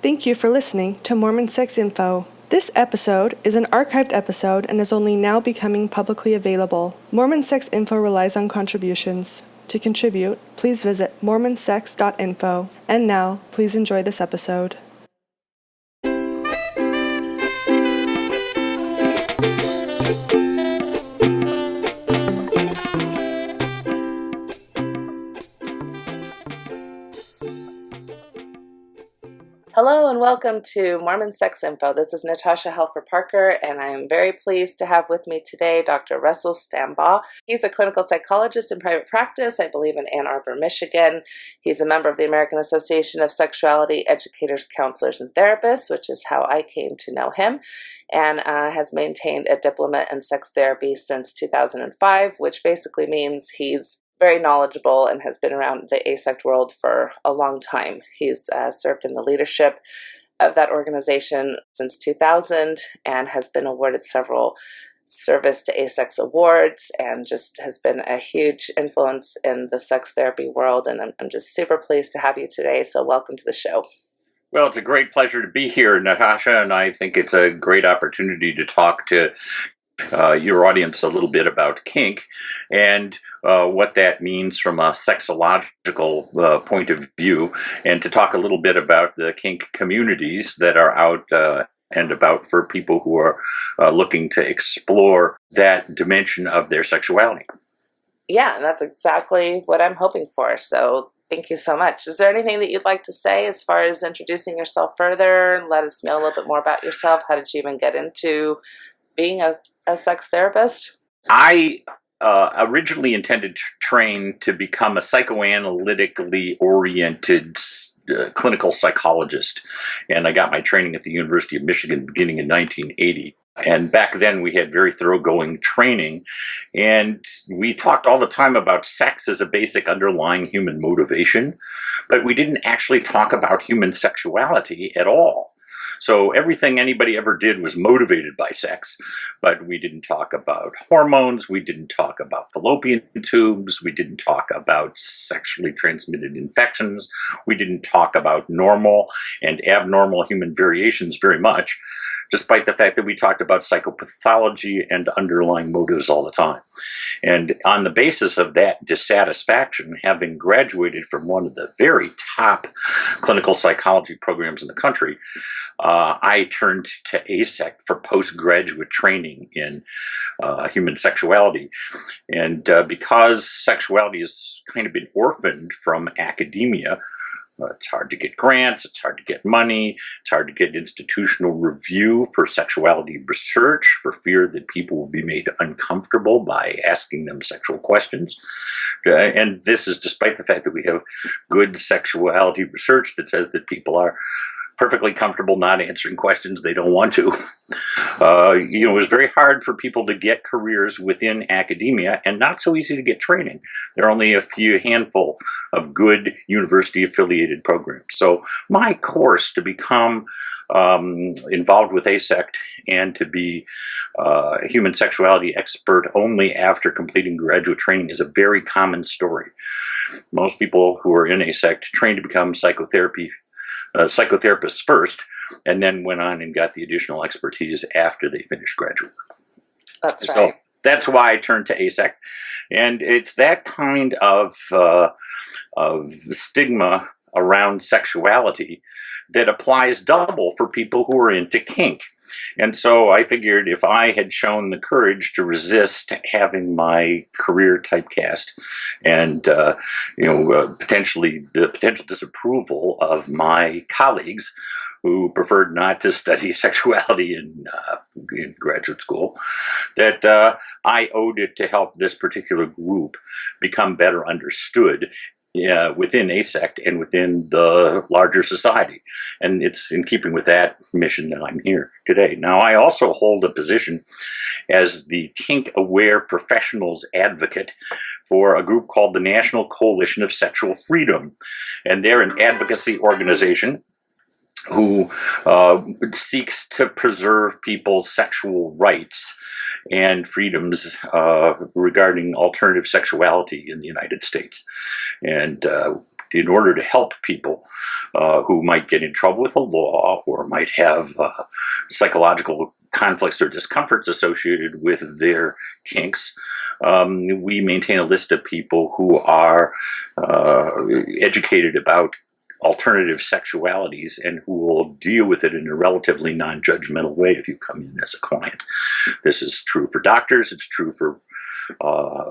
Thank you for listening to Mormon Sex Info. This episode is an archived episode and is only now becoming publicly available. Mormon Sex Info relies on contributions. To contribute, please visit mormonsex.info. And now, please enjoy this episode. Hello and welcome to Mormon Sex Info. This is Natasha Helfer Parker, and I am very pleased to have with me today Dr. Russell Stambaugh. He's a clinical psychologist in private practice, I believe in Ann Arbor, Michigan. He's a member of the American Association of Sexuality Educators, Counselors, and Therapists, which is how I came to know him, and has maintained a diploma in sex therapy since 2005, which basically means he's very knowledgeable and has been around the AASECT world for a long time. He's served in the leadership of that organization since 2000 and has been awarded several Service to AASECT awards and just has been a huge influence in the sex therapy world. And I'm just super pleased to have you today. So welcome to the show. Well, it's a great pleasure to be here, Natasha, and I think it's a great opportunity to talk to your audience a little bit about kink and what that means from a sexological point of view, and to talk a little bit about the kink communities that are out and about for people who are looking to explore that dimension of their sexuality. Yeah, and that's exactly what I'm hoping for. So thank you so much. Is there anything that you'd like to say as far as introducing yourself further? Let us know a little bit more about yourself. How did you even get into being a sex therapist? I originally intended to train to become a psychoanalytically oriented clinical psychologist, and I got my training at the University of Michigan beginning in 1980. And back then we had very thoroughgoing training, and we talked all the time about sex as a basic underlying human motivation, but we didn't actually talk about human sexuality at all. So everything anybody ever did was motivated by sex, but we didn't talk about hormones, we didn't talk about fallopian tubes, we didn't talk about sexually transmitted infections, we didn't talk about normal and abnormal human variations very much, despite the fact that we talked about psychopathology and underlying motives all the time. And on the basis of that dissatisfaction, having graduated from one of the very top clinical psychology programs in the country, I turned to AASECT for postgraduate training in human sexuality. And because sexuality has kind of been orphaned from academia, it's hard to get grants, it's hard to get money, it's hard to get institutional review for sexuality research for fear that people will be made uncomfortable by asking them sexual questions. And this is despite the fact that we have good sexuality research that says that people are perfectly comfortable not answering questions they don't want to. It was very hard for people to get careers within academia and not so easy to get training. There are only a handful of good university-affiliated programs. So my course to become involved with AASECT and to be a human sexuality expert only after completing graduate training is a very common story. Most people who are in AASECT train to become psychotherapists first, and then went on and got the additional expertise after they finished graduate work. That's right. So that's why I turned to AASECT, and it's that kind of stigma around sexuality that applies double for people who are into kink. And so I figured if I had shown the courage to resist having my career typecast and, potentially the potential disapproval of my colleagues who preferred not to study sexuality in graduate school, that I owed it to help this particular group become better understood within AASECT and within the larger society. And it's in keeping with that mission that I'm here today. Now, I also hold a position as the kink-aware professionals advocate for a group called the National Coalition of Sexual Freedom. And they're an advocacy organization who seeks to preserve people's sexual rights and freedoms regarding alternative sexuality in the United States. And in order to help people who might get in trouble with the law or might have psychological conflicts or discomforts associated with their kinks, we maintain a list of people who are educated about alternative sexualities and who will deal with it in a relatively non-judgmental way if you come in as a client. This is true for doctors. It's true for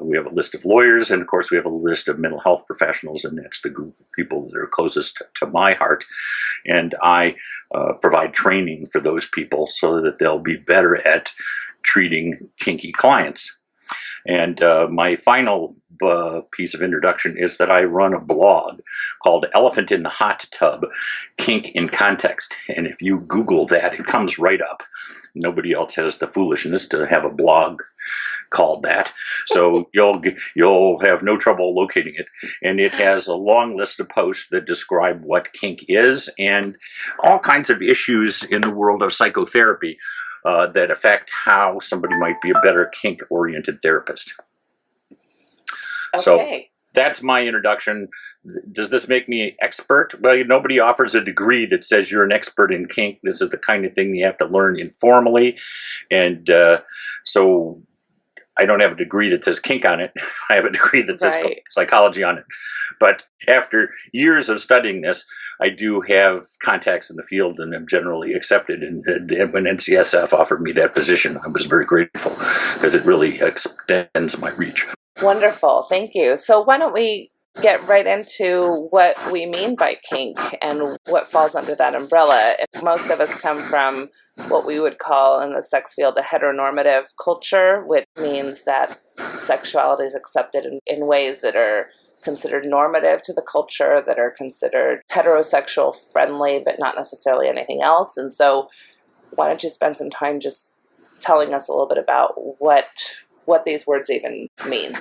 we have a list of lawyers, and of course we have a list of mental health professionals, and that's the group of people that are closest to my heart. And I provide training for those people so that they'll be better at treating kinky clients. And my final piece of introduction is that I run a blog called Elephant in the Hot Tub, Kink in Context. And if you Google that, it comes right up. Nobody else has the foolishness to have a blog called that. So you'll have no trouble locating it. And it has a long list of posts that describe what kink is and all kinds of issues in the world of psychotherapy that affect how somebody might be a better kink-oriented therapist. Okay. So that's my introduction. Does this make me an expert? Well, nobody offers a degree that says you're an expert in kink. This is the kind of thing you have to learn informally. And so I don't have a degree that says kink on it. I have a degree that says psychology on it. But after years of studying this, I do have contacts in the field and am generally accepted. And when NCSF offered me that position, I was very grateful because it really extends my reach. Wonderful. Thank you. So why don't we get right into what we mean by kink and what falls under that umbrella. Most of us come from what we would call in the sex field a heteronormative culture, which means that sexuality is accepted in ways that are considered normative to the culture, that are considered heterosexual friendly, but not necessarily anything else. And so why don't you spend some time just telling us a little bit about what these words even mean?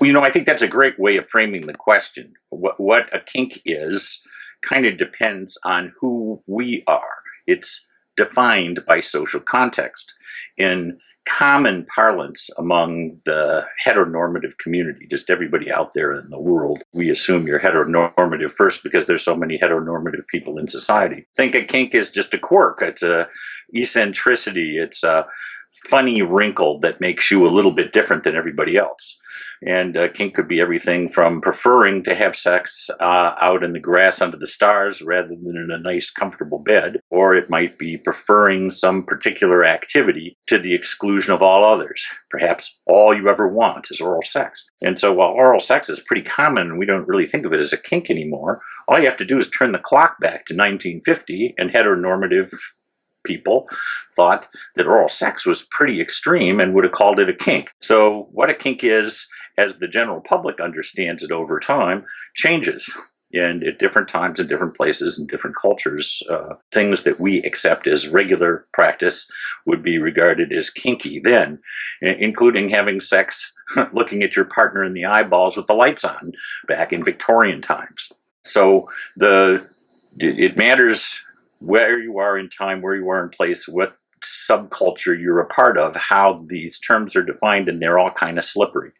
Well, I think that's a great way of framing the question. What a kink is kind of depends on who we are. It's defined by social context. In common parlance among the heteronormative community, just everybody out there in the world, we assume you're heteronormative first because there's so many heteronormative people in society. Think a kink is just a quirk. It's a eccentricity. It's a funny wrinkle that makes you a little bit different than everybody else. And kink could be everything from preferring to have sex out in the grass under the stars rather than in a nice, comfortable bed, or it might be preferring some particular activity to the exclusion of all others. Perhaps all you ever want is oral sex. And so while oral sex is pretty common and we don't really think of it as a kink anymore, all you have to do is turn the clock back to 1950 and heteronormative people thought that oral sex was pretty extreme and would have called it a kink. So what a kink is, as the general public understands it over time, changes. And at different times, in different places, in different cultures, things that we accept as regular practice would be regarded as kinky then, including having sex looking at your partner in the eyeballs with the lights on back in Victorian times. So it matters where you are in time, where you are in place, what subculture you're a part of, how these terms are defined, and they're all kind of slippery.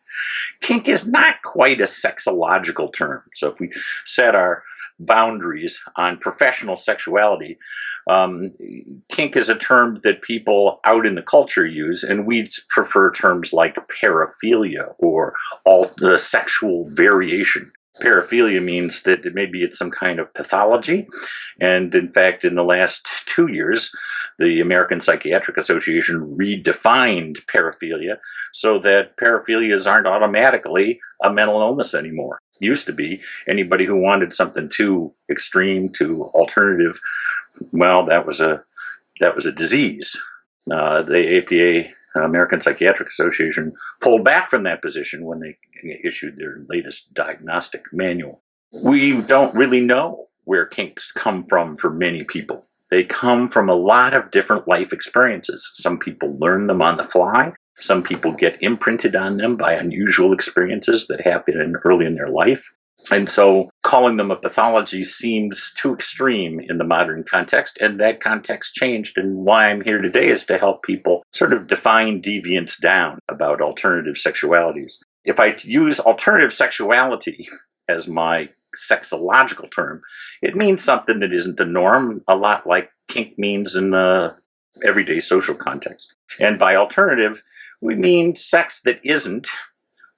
Kink is not quite a sexological term. So if we set our boundaries on professional sexuality, kink is a term that people out in the culture use, and we prefer terms like paraphilia or sexual variation. Paraphilia means that maybe it's some kind of pathology. And in fact, in the last 2 years, the American Psychiatric Association redefined paraphilia so that paraphilias aren't automatically a mental illness anymore. It used to be anybody who wanted something too extreme, too alternative, well, that was a disease. The APA, American Psychiatric Association, pulled back from that position when they issued their latest diagnostic manual. We don't really know where kinks come from for many people. They come from a lot of different life experiences. Some people learn them on the fly. Some people get imprinted on them by unusual experiences that happen early in their life. And so calling them a pathology seems too extreme in the modern context, and that context changed. And why I'm here today is to help people sort of define deviance down about alternative sexualities. If I use alternative sexuality as my sexological term, it means something that isn't the norm, a lot like kink means in the everyday social context. And by alternative, we mean sex that isn't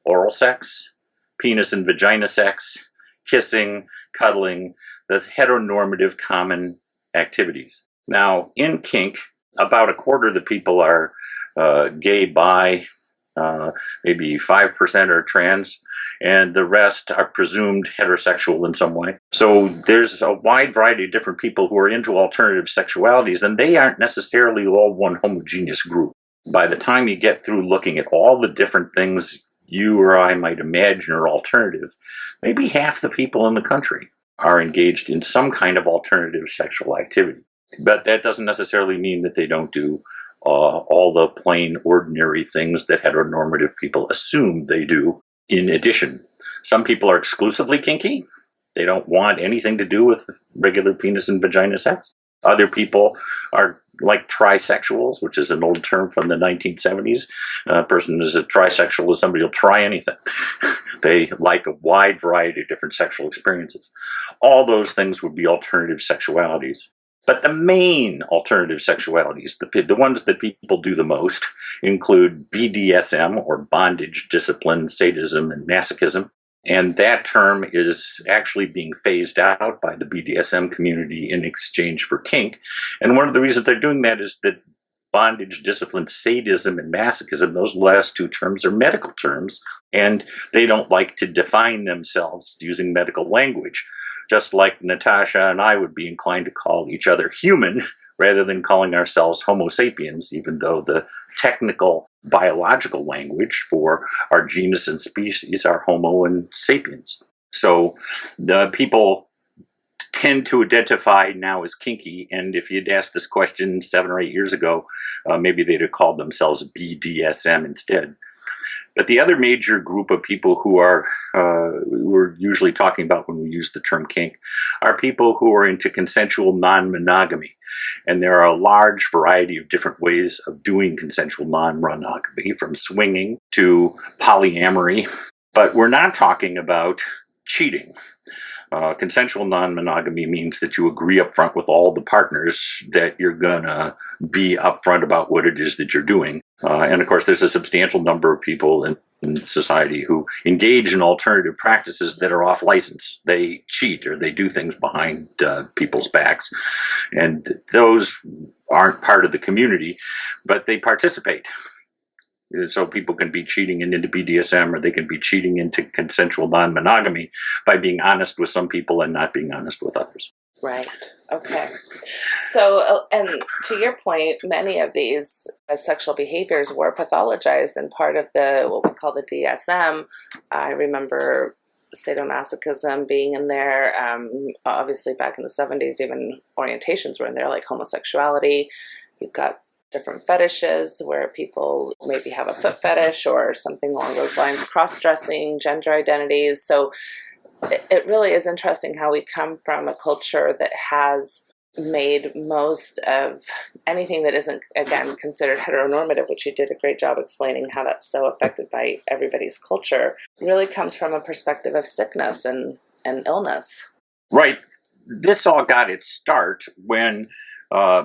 oral sex, penis and vagina sex, kissing, cuddling, the heteronormative common activities. Now, in kink, about a quarter of the people are gay, bi, maybe 5% are trans, and the rest are presumed heterosexual in some way. So there's a wide variety of different people who are into alternative sexualities, and they aren't necessarily all one homogeneous group. By the time you get through looking at all the different things you or I might imagine are alternative, maybe half the people in the country are engaged in some kind of alternative sexual activity. But that doesn't necessarily mean that they don't do all the plain, ordinary things that heteronormative people assume they do. In addition, some people are exclusively kinky. They don't want anything to do with regular penis and vagina sex. Other people are like trisexuals, which is an old term from the 1970s. A person is a trisexual is somebody who'll try anything. They like a wide variety of different sexual experiences. All those things would be alternative sexualities. But the main alternative sexualities, the ones that people do the most, include BDSM, or bondage, discipline, sadism, and masochism. And that term is actually being phased out by the BDSM community in exchange for kink. And one of the reasons they're doing that is that bondage, discipline, sadism, and masochism, those last two terms are medical terms, and they don't like to define themselves using medical language. Just like Natasha and I would be inclined to call each other human rather than calling ourselves Homo sapiens, even though the technical biological language for our genus and species are Homo and sapiens. So the people tend to identify now as kinky, and if you'd asked this question 7 or 8 years ago, maybe they'd have called themselves BDSM instead. But the other major group of people who are we're usually talking about when we use the term kink are people who are into consensual non-monogamy. And there are a large variety of different ways of doing consensual non-monogamy, from swinging to polyamory. But we're not talking about cheating. Consensual non-monogamy means that you agree up front with all the partners that you're going to be upfront about what it is that you're doing. And of course, there's a substantial number of people in society who engage in alternative practices that are off license. They cheat or they do things behind people's backs. And those aren't part of the community, but they participate. So people can be cheating into BDSM, or they can be cheating into consensual non-monogamy by being honest with some people and not being honest with others. Right. Okay. So, and to your point, many of these sexual behaviors were pathologized, and part of the what we call the DSM. I remember sadomasochism being in there. Obviously, back in the 70s, even orientations were in there, like homosexuality. You've got different fetishes where people maybe have a foot fetish or something along those lines, cross-dressing, gender identities. So it really is interesting how we come from a culture that has made most of anything that isn't, again, considered heteronormative, which you did a great job explaining how that's so affected by everybody's culture, really comes from a perspective of sickness and illness. Right. This all got its start when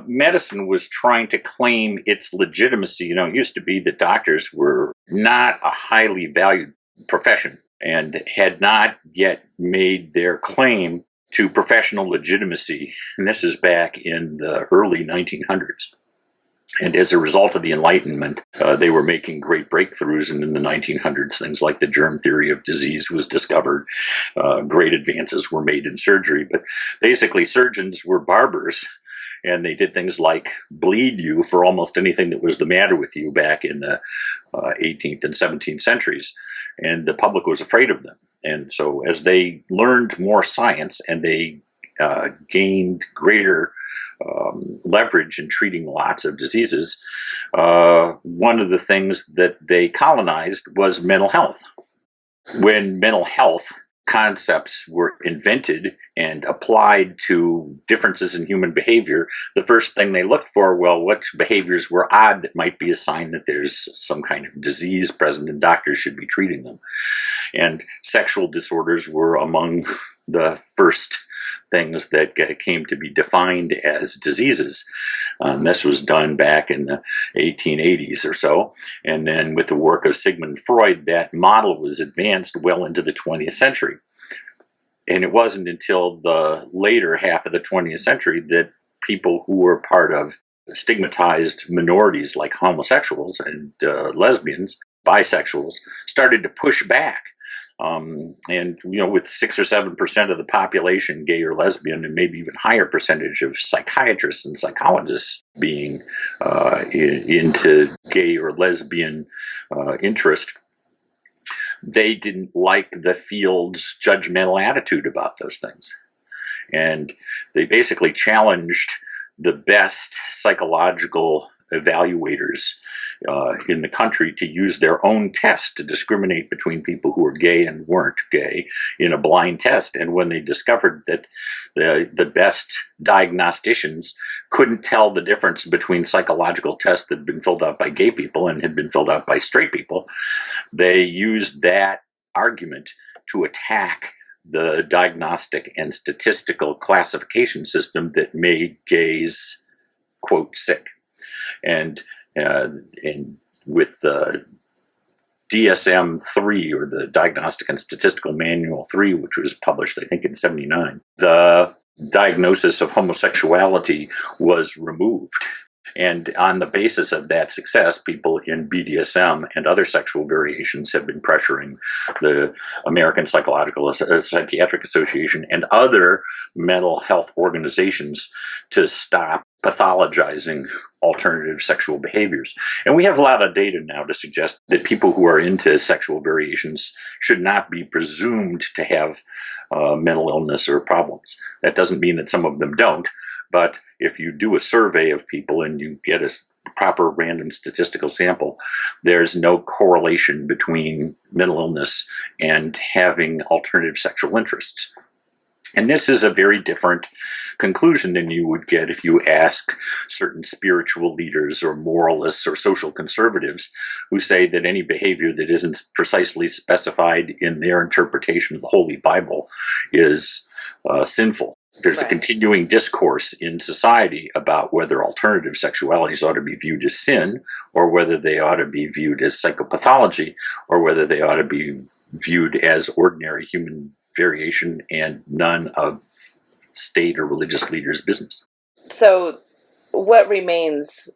medicine was trying to claim its legitimacy. You know, it used to be that doctors were not a highly valued profession and had not yet made their claim to professional legitimacy. And this is back in the early 1900s. And as a result of the Enlightenment, they were making great breakthroughs. And in the 1900s, things like the germ theory of disease was discovered. Great advances were made in surgery. But basically, surgeons were barbers. And they did things like bleed you for almost anything that was the matter with you back in the 18th and 17th centuries. And the public was afraid of them. And so as they learned more science and they gained greater leverage in treating lots of diseases, one of the things that they colonized was mental health. When mental health concepts were invented and applied to differences in human behavior, the first thing they looked for, well, what behaviors were odd that might be a sign that there's some kind of disease present and doctors should be treating them. And sexual disorders were among the first things that came to be defined as diseases. This was done back in the 1880s or so. And then with the work of Sigmund Freud, that model was advanced well into the 20th century. And it wasn't until the later half of the 20th century that people who were part of stigmatized minorities like homosexuals and lesbians, bisexuals, started to push back. And with 6 or 7% of the population gay or lesbian, and maybe even higher percentage of psychiatrists and psychologists being into gay or lesbian interest, they didn't like the field's judgmental attitude about those things. And they basically challenged the best psychological evaluators in the country to use their own test to discriminate between people who were gay and weren't gay in a blind test. And when they discovered that the best diagnosticians couldn't tell the difference between psychological tests that had been filled out by gay people and had been filled out by straight people, they used that argument to attack the diagnostic and statistical classification system that made gays, quote, sick. And with DSM-3, or the Diagnostic and Statistical Manual 3, which was published, I think, in 1979, the diagnosis of homosexuality was removed. And on the basis of that success, people in BDSM and other sexual variations have been pressuring the American Psychiatric Association and other mental health organizations to stop pathologizing alternative sexual behaviors. And we have a lot of data now to suggest that people who are into sexual variations should not be presumed to have mental illness or problems. That doesn't mean that some of them don't, but if you do a survey of people and you get a proper random statistical sample, there's no correlation between mental illness and having alternative sexual interests. And this is a very different conclusion than you would get if you ask certain spiritual leaders or moralists or social conservatives who say that any behavior that isn't precisely specified in their interpretation of the Holy Bible is sinful. There's a continuing discourse in society about whether alternative sexualities ought to be viewed as sin, or whether they ought to be viewed as psychopathology, or whether they ought to be viewed as ordinary human variation and none of state or religious leaders' business. So what remains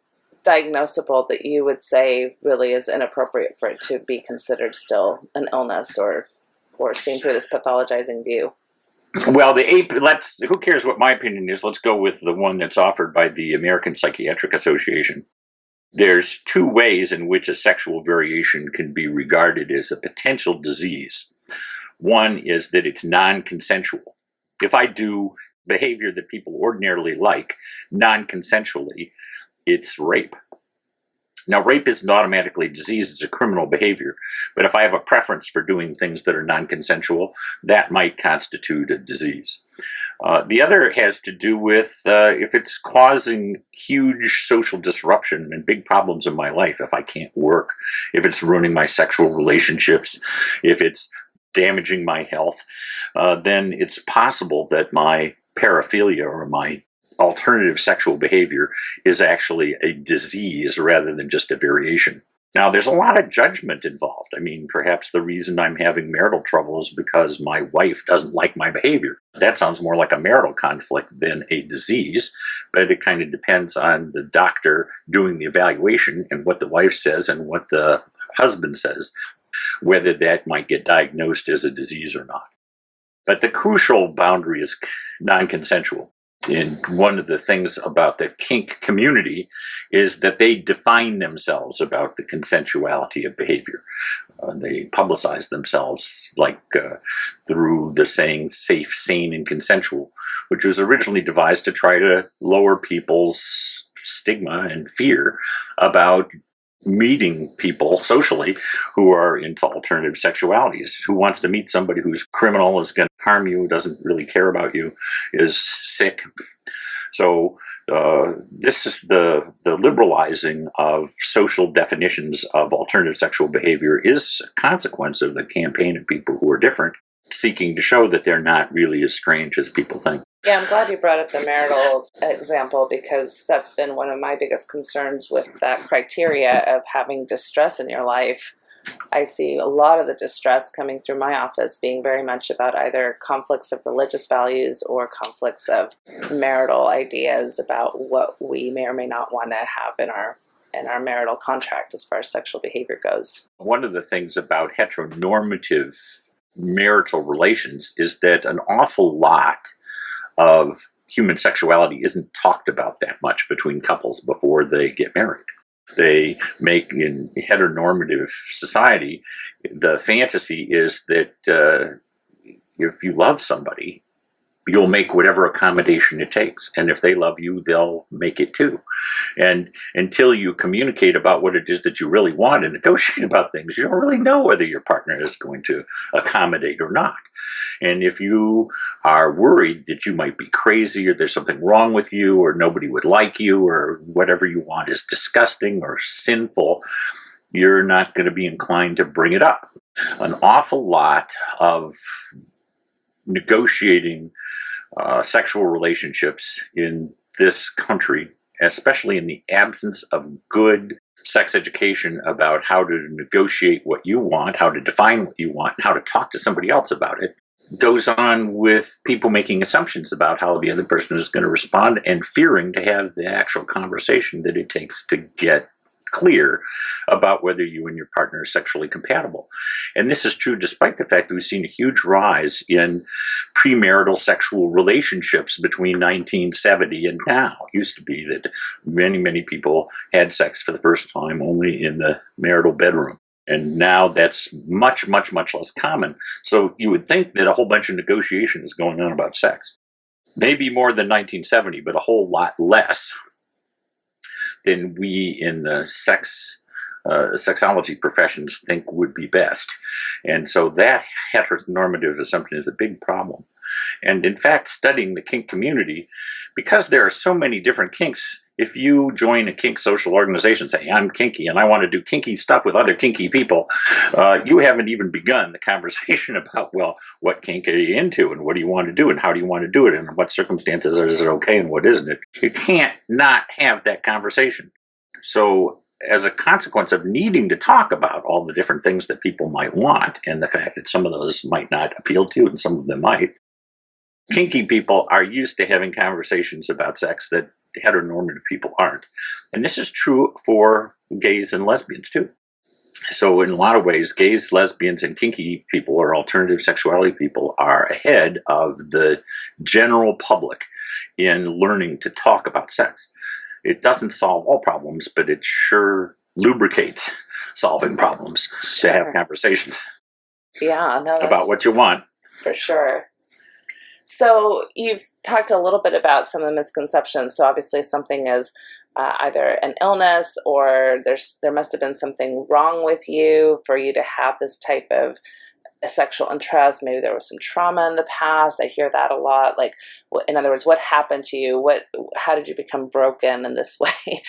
diagnosable that you would say really is inappropriate for it to be considered still an illness or seen through this pathologizing view? Well, who cares what my opinion is? Let's go with the one that's offered by the American Psychiatric Association. There's 2 ways in which a sexual variation can be regarded as a potential disease. One is that it's non-consensual. If I do behavior that people ordinarily like non-consensually, it's rape. Now, rape isn't automatically a disease, it's a criminal behavior. But if I have a preference for doing things that are non-consensual, that might constitute a disease. The other has to do with if it's causing huge social disruption and big problems in my life, if I can't work, if it's ruining my sexual relationships, if it's damaging my health, then it's possible that my paraphilia or my alternative sexual behavior is actually a disease rather than just a variation. Now, there's a lot of judgment involved. I mean, perhaps the reason I'm having marital trouble is because my wife doesn't like my behavior. That sounds more like a marital conflict than a disease, but it kind of depends on the doctor doing the evaluation and what the wife says and what the husband says, whether that might get diagnosed as a disease or not. But the crucial boundary is non-consensual. And one of the things about the kink community is that they define themselves about the consensuality of behavior. They publicize themselves through the saying safe, sane, and consensual, which was originally devised to try to lower people's stigma and fear about meeting people socially who are into alternative sexualities. Who wants to meet somebody who's criminal, is going to harm you, doesn't really care about you, is sick? So this is the liberalizing of social definitions of alternative sexual behavior is a consequence of the campaign of people who are different. seeking to show that they're not really as strange as people think. Yeah, I'm glad you brought up the marital example, because that's been one of my biggest concerns with that criteria of having distress in your life. I see a lot of the distress coming through my office being very much about either conflicts of religious values or conflicts of marital ideas about what we may or may not want to have in our marital contract as far as sexual behavior goes. One of the things about heteronormative marital relations is that an awful lot of human sexuality isn't talked about that much between couples before they get married. They make, in heteronormative society, the fantasy is that if you love somebody, you'll make whatever accommodation it takes. And if they love you, they'll make it too. And until you communicate about what it is that you really want and negotiate about things, you don't really know whether your partner is going to accommodate or not. And if you are worried that you might be crazy, or there's something wrong with you, or nobody would like you, or whatever you want is disgusting or sinful, you're not going to be inclined to bring it up. An awful lot of negotiating sexual relationships in this country, especially in the absence of good sex education about how to negotiate what you want, how to define what you want, and how to talk to somebody else about it, goes on with people making assumptions about how the other person is going to respond and fearing to have the actual conversation that it takes to get clear about whether you and your partner are sexually compatible. And this is true despite the fact that we've seen a huge rise in premarital sexual relationships between 1970 and now. It used to be that many people had sex for the first time only in the marital bedroom. And now that's much less common. So you would think that a whole bunch of negotiation is going on about sex. Maybe more than 1970, but a whole lot less than we in the sexology professions think would be best. And so that heteronormative assumption is a big problem. And in fact, studying the kink community, because there are so many different kinks, if you join a kink social organization, say, I'm kinky and I want to do kinky stuff with other kinky people, you haven't even begun the conversation about, well, what kink are you into and what do you want to do and how do you want to do it and in what circumstances is it okay and what isn't it? You can't not have that conversation. So as a consequence of needing to talk about all the different things that people might want and the fact that some of those might not appeal to you and some of them might, kinky people are used to having conversations about sex that heteronormative people aren't. And this is true for gays and lesbians too. So in a lot of ways, gays, lesbians, and kinky people or alternative sexuality people are ahead of the general public in learning to talk about sex. It doesn't solve all problems, but it sure lubricates solving problems to have conversations about what you want. For sure. So you've talked a little bit about some of the misconceptions. So obviously something is either an illness or there must have been something wrong with you for you to have this type of sexual interest. Maybe there was some trauma in the past. I hear that a lot. Like, in other words, what happened to you? How did you become broken in this way?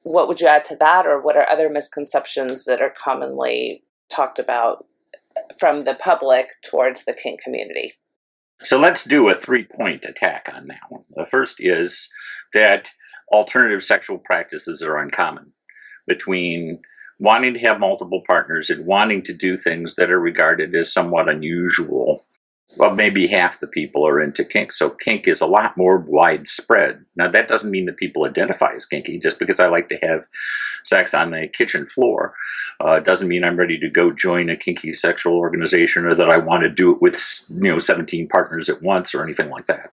What would you add to that? Or what are other misconceptions that are commonly talked about from the public towards the kink community? So let's do a 3-point attack on that one. The first is that alternative sexual practices are uncommon between wanting to have multiple partners and wanting to do things that are regarded as somewhat unusual. Well, maybe half the people are into kink. So kink is a lot more widespread. Now, that doesn't mean that people identify as kinky. Just because I like to have sex on the kitchen floor doesn't mean I'm ready to go join a kinky sexual organization or that I want to do it with 17 partners at once or anything like that.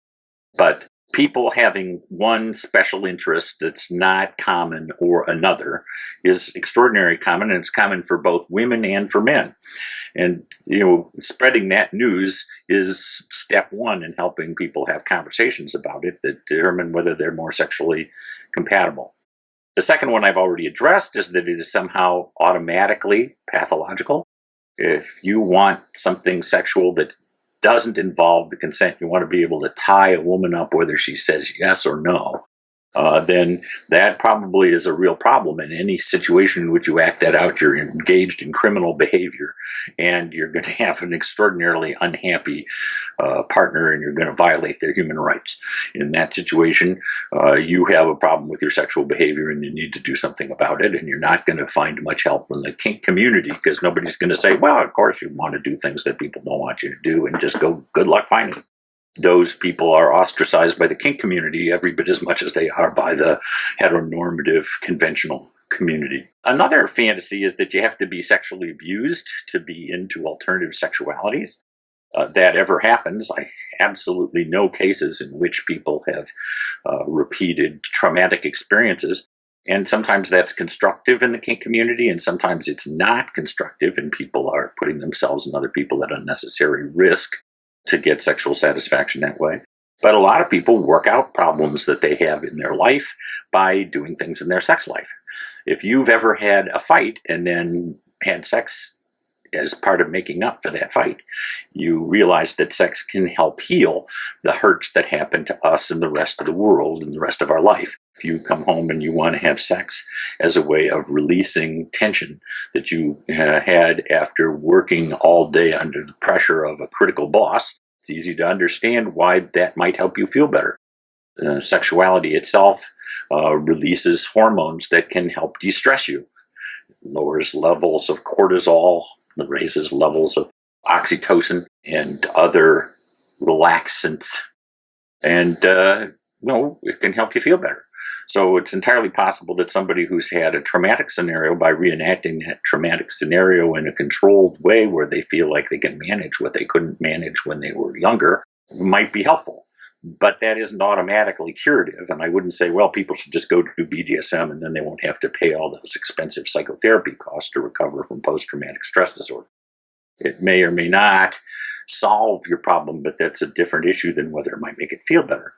But people having one special interest that's not common or another is extraordinarily common, and it's common for both women and for men. And, spreading that news is step one in helping people have conversations about it that determine whether they're more sexually compatible. The second one I've already addressed is that it is somehow automatically pathological. If you want something sexual that doesn't involve the consent, you want to be able to tie a woman up whether she says yes or no. then that probably is a real problem. In any situation in which you act that out, you're engaged in criminal behavior, and you're going to have an extraordinarily unhappy partner, and you're going to violate their human rights. In that situation, you have a problem with your sexual behavior, and you need to do something about it, and you're not going to find much help from the kink community, because nobody's going to say, well, of course you want to do things that people don't want you to do, and just go, good luck finding them. Those people are ostracized by the kink community every bit as much as they are by the heteronormative conventional community. Another fantasy is that you have to be sexually abused to be into alternative sexualities. That ever happens. I absolutely know cases in which people have repeated traumatic experiences. And sometimes that's constructive in the kink community, and sometimes it's not constructive, and people are putting themselves and other people at unnecessary risk to get sexual satisfaction that way. But a lot of people work out problems that they have in their life by doing things in their sex life. If you've ever had a fight and then had sex as part of making up for that fight, you realize that sex can help heal the hurts that happen to us and the rest of the world and the rest of our life. If you come home and you want to have sex as a way of releasing tension that you had after working all day under the pressure of a critical boss, it's easy to understand why that might help you feel better. Sexuality itself releases hormones that can help de-stress you. Lowers levels of cortisol, raises levels of oxytocin and other relaxants, and it can help you feel better. So it's entirely possible that somebody who's had a traumatic scenario, by reenacting that traumatic scenario in a controlled way where they feel like they can manage what they couldn't manage when they were younger, might be helpful. But that isn't automatically curative. And I wouldn't say, well, people should just go do BDSM and then they won't have to pay all those expensive psychotherapy costs to recover from post-traumatic stress disorder. It may or may not solve your problem, but that's a different issue than whether it might make it feel better.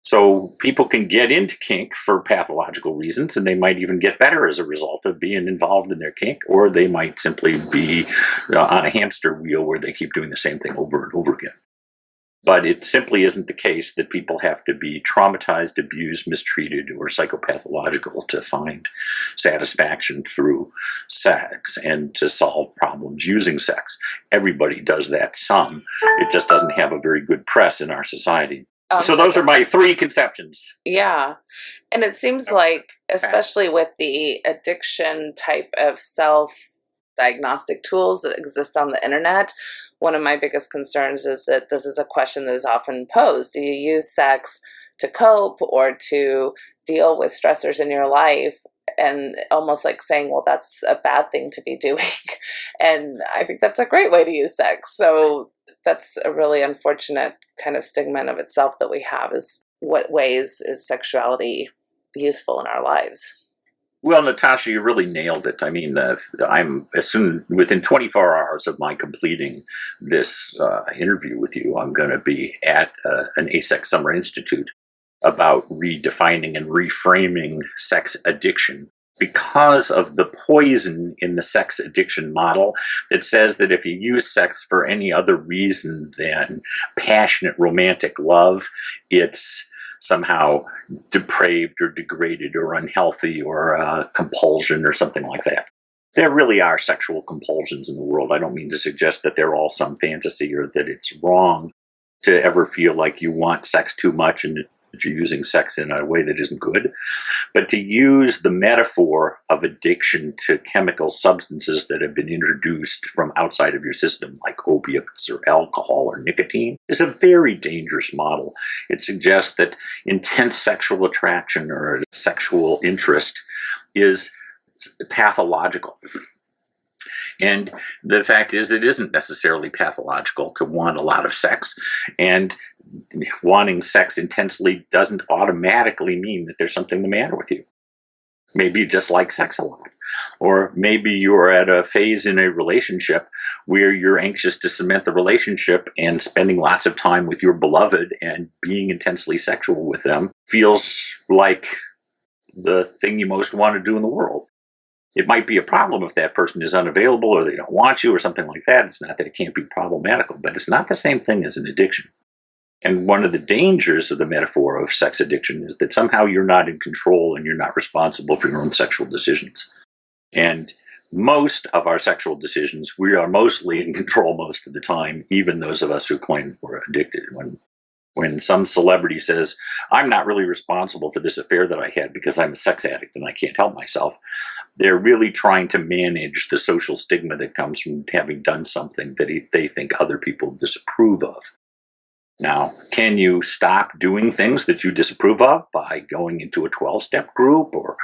So people can get into kink for pathological reasons, and they might even get better as a result of being involved in their kink, or they might simply be on a hamster wheel where they keep doing the same thing over and over again. But it simply isn't the case that people have to be traumatized, abused, mistreated, or psychopathological to find satisfaction through sex and to solve problems using sex. Everybody does that some. It just doesn't have a very good press in our society. So those are my three conceptions. Yeah. And it seems like, especially with the addiction type of self-diagnostic tools that exist on the internet, one of my biggest concerns is that this is a question that is often posed. Do you use sex to cope or to deal with stressors in your life? And almost like saying, well, that's a bad thing to be doing. And I think that's a great way to use sex. So that's a really unfortunate kind of stigma of itself that we have, is what ways is sexuality useful in our lives? Well, Natasha, you really nailed it. I mean, I'm within 24 hours of my completing this interview with you, I'm going to be at an ASEX Summer Institute about redefining and reframing sex addiction, because of the poison in the sex addiction model that says that if you use sex for any other reason than passionate romantic love, it's somehow depraved or degraded or unhealthy or compulsion or something like that. There really are sexual compulsions in the world. I don't mean to suggest that they're all some fantasy or that it's wrong to ever feel like you want sex too much and that you're using sex in a way that isn't good. But to use the metaphor of addiction to chemical substances that have been introduced from outside of your system, like opiates or alcohol or nicotine, is a very dangerous model. It suggests that intense sexual attraction or sexual interest is pathological. And the fact is, it isn't necessarily pathological to want a lot of sex, and wanting sex intensely doesn't automatically mean that there's something the matter with you. Maybe you just like sex a lot. Or maybe you're at a phase in a relationship where you're anxious to cement the relationship, and spending lots of time with your beloved and being intensely sexual with them feels like the thing you most want to do in the world. It might be a problem if that person is unavailable or they don't want you or something like that. It's not that it can't be problematical, but it's not the same thing as an addiction. And one of the dangers of the metaphor of sex addiction is that somehow you're not in control and you're not responsible for your own sexual decisions. And most of our sexual decisions, we are mostly in control most of the time, even those of us who claim we're addicted. When some celebrity says, I'm not really responsible for this affair that I had because I'm a sex addict and I can't help myself, they're really trying to manage the social stigma that comes from having done something that they think other people disapprove of. Now, can you stop doing things that you disapprove of by going into a 12-step group or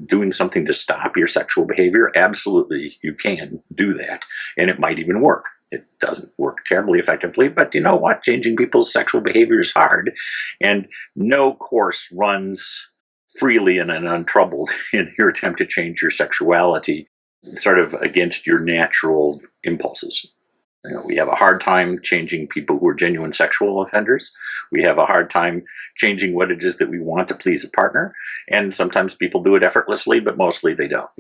doing something to stop your sexual behavior? Absolutely, you can do that, and it might even work. It doesn't work terribly effectively, but you know what? Changing people's sexual behavior is hard, and no course runs freely and untroubled in your attempt to change your sexuality sort of against your natural impulses. You know, we have a hard time changing people who are genuine sexual offenders. We have a hard time changing what it is that we want to please a partner. And sometimes people do it effortlessly, but mostly they don't.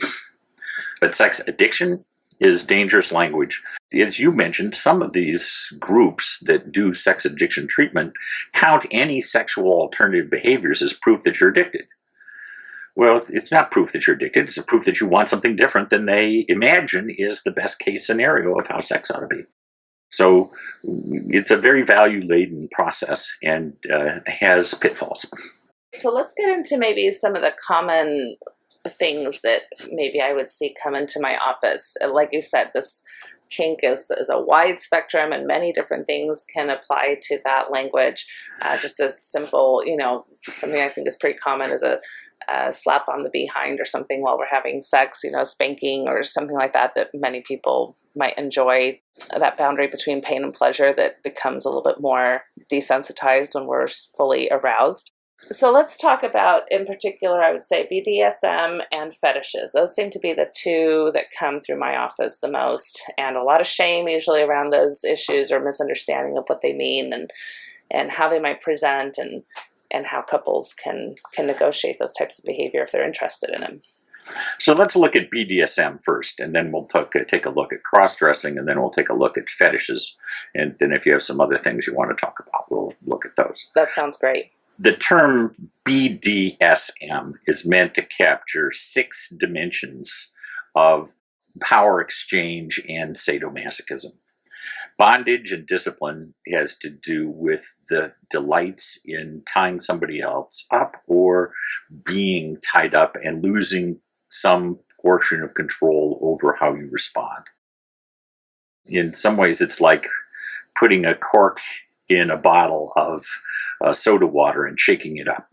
But sex addiction is dangerous language. As you mentioned, some of these groups that do sex addiction treatment count any sexual alternative behaviors as proof that you're addicted. Well, it's not proof that you're addicted. It's a proof that you want something different than they imagine is the best case scenario of how sex ought to be. So it's a very value-laden process and has pitfalls. So let's get into maybe some of the common things that maybe I would see come into my office. Like you said, this kink is a wide spectrum, and many different things can apply to that language. Just as simple, something I think is pretty common is a slap on the behind or something while we're having sex, spanking or something like that many people might enjoy. That boundary between pain and pleasure that becomes a little bit more desensitized when we're fully aroused. So let's talk about, in particular, I would say BDSM and fetishes. Those seem to be the two that come through my office the most, and a lot of shame usually around those issues or misunderstanding of what they mean and how they might present and how couples can negotiate those types of behavior if they're interested in them. So let's look at BDSM first, and then we'll take a look at cross-dressing, and then we'll take a look at fetishes. And then if you have some other things you want to talk about, we'll look at those. That sounds great. The term BDSM is meant to capture 6 dimensions of power exchange and sadomasochism. Bondage and discipline has to do with the delights in tying somebody else up or being tied up and losing some portion of control over how you respond. In some ways, it's like putting a cork in a bottle of soda water and shaking it up.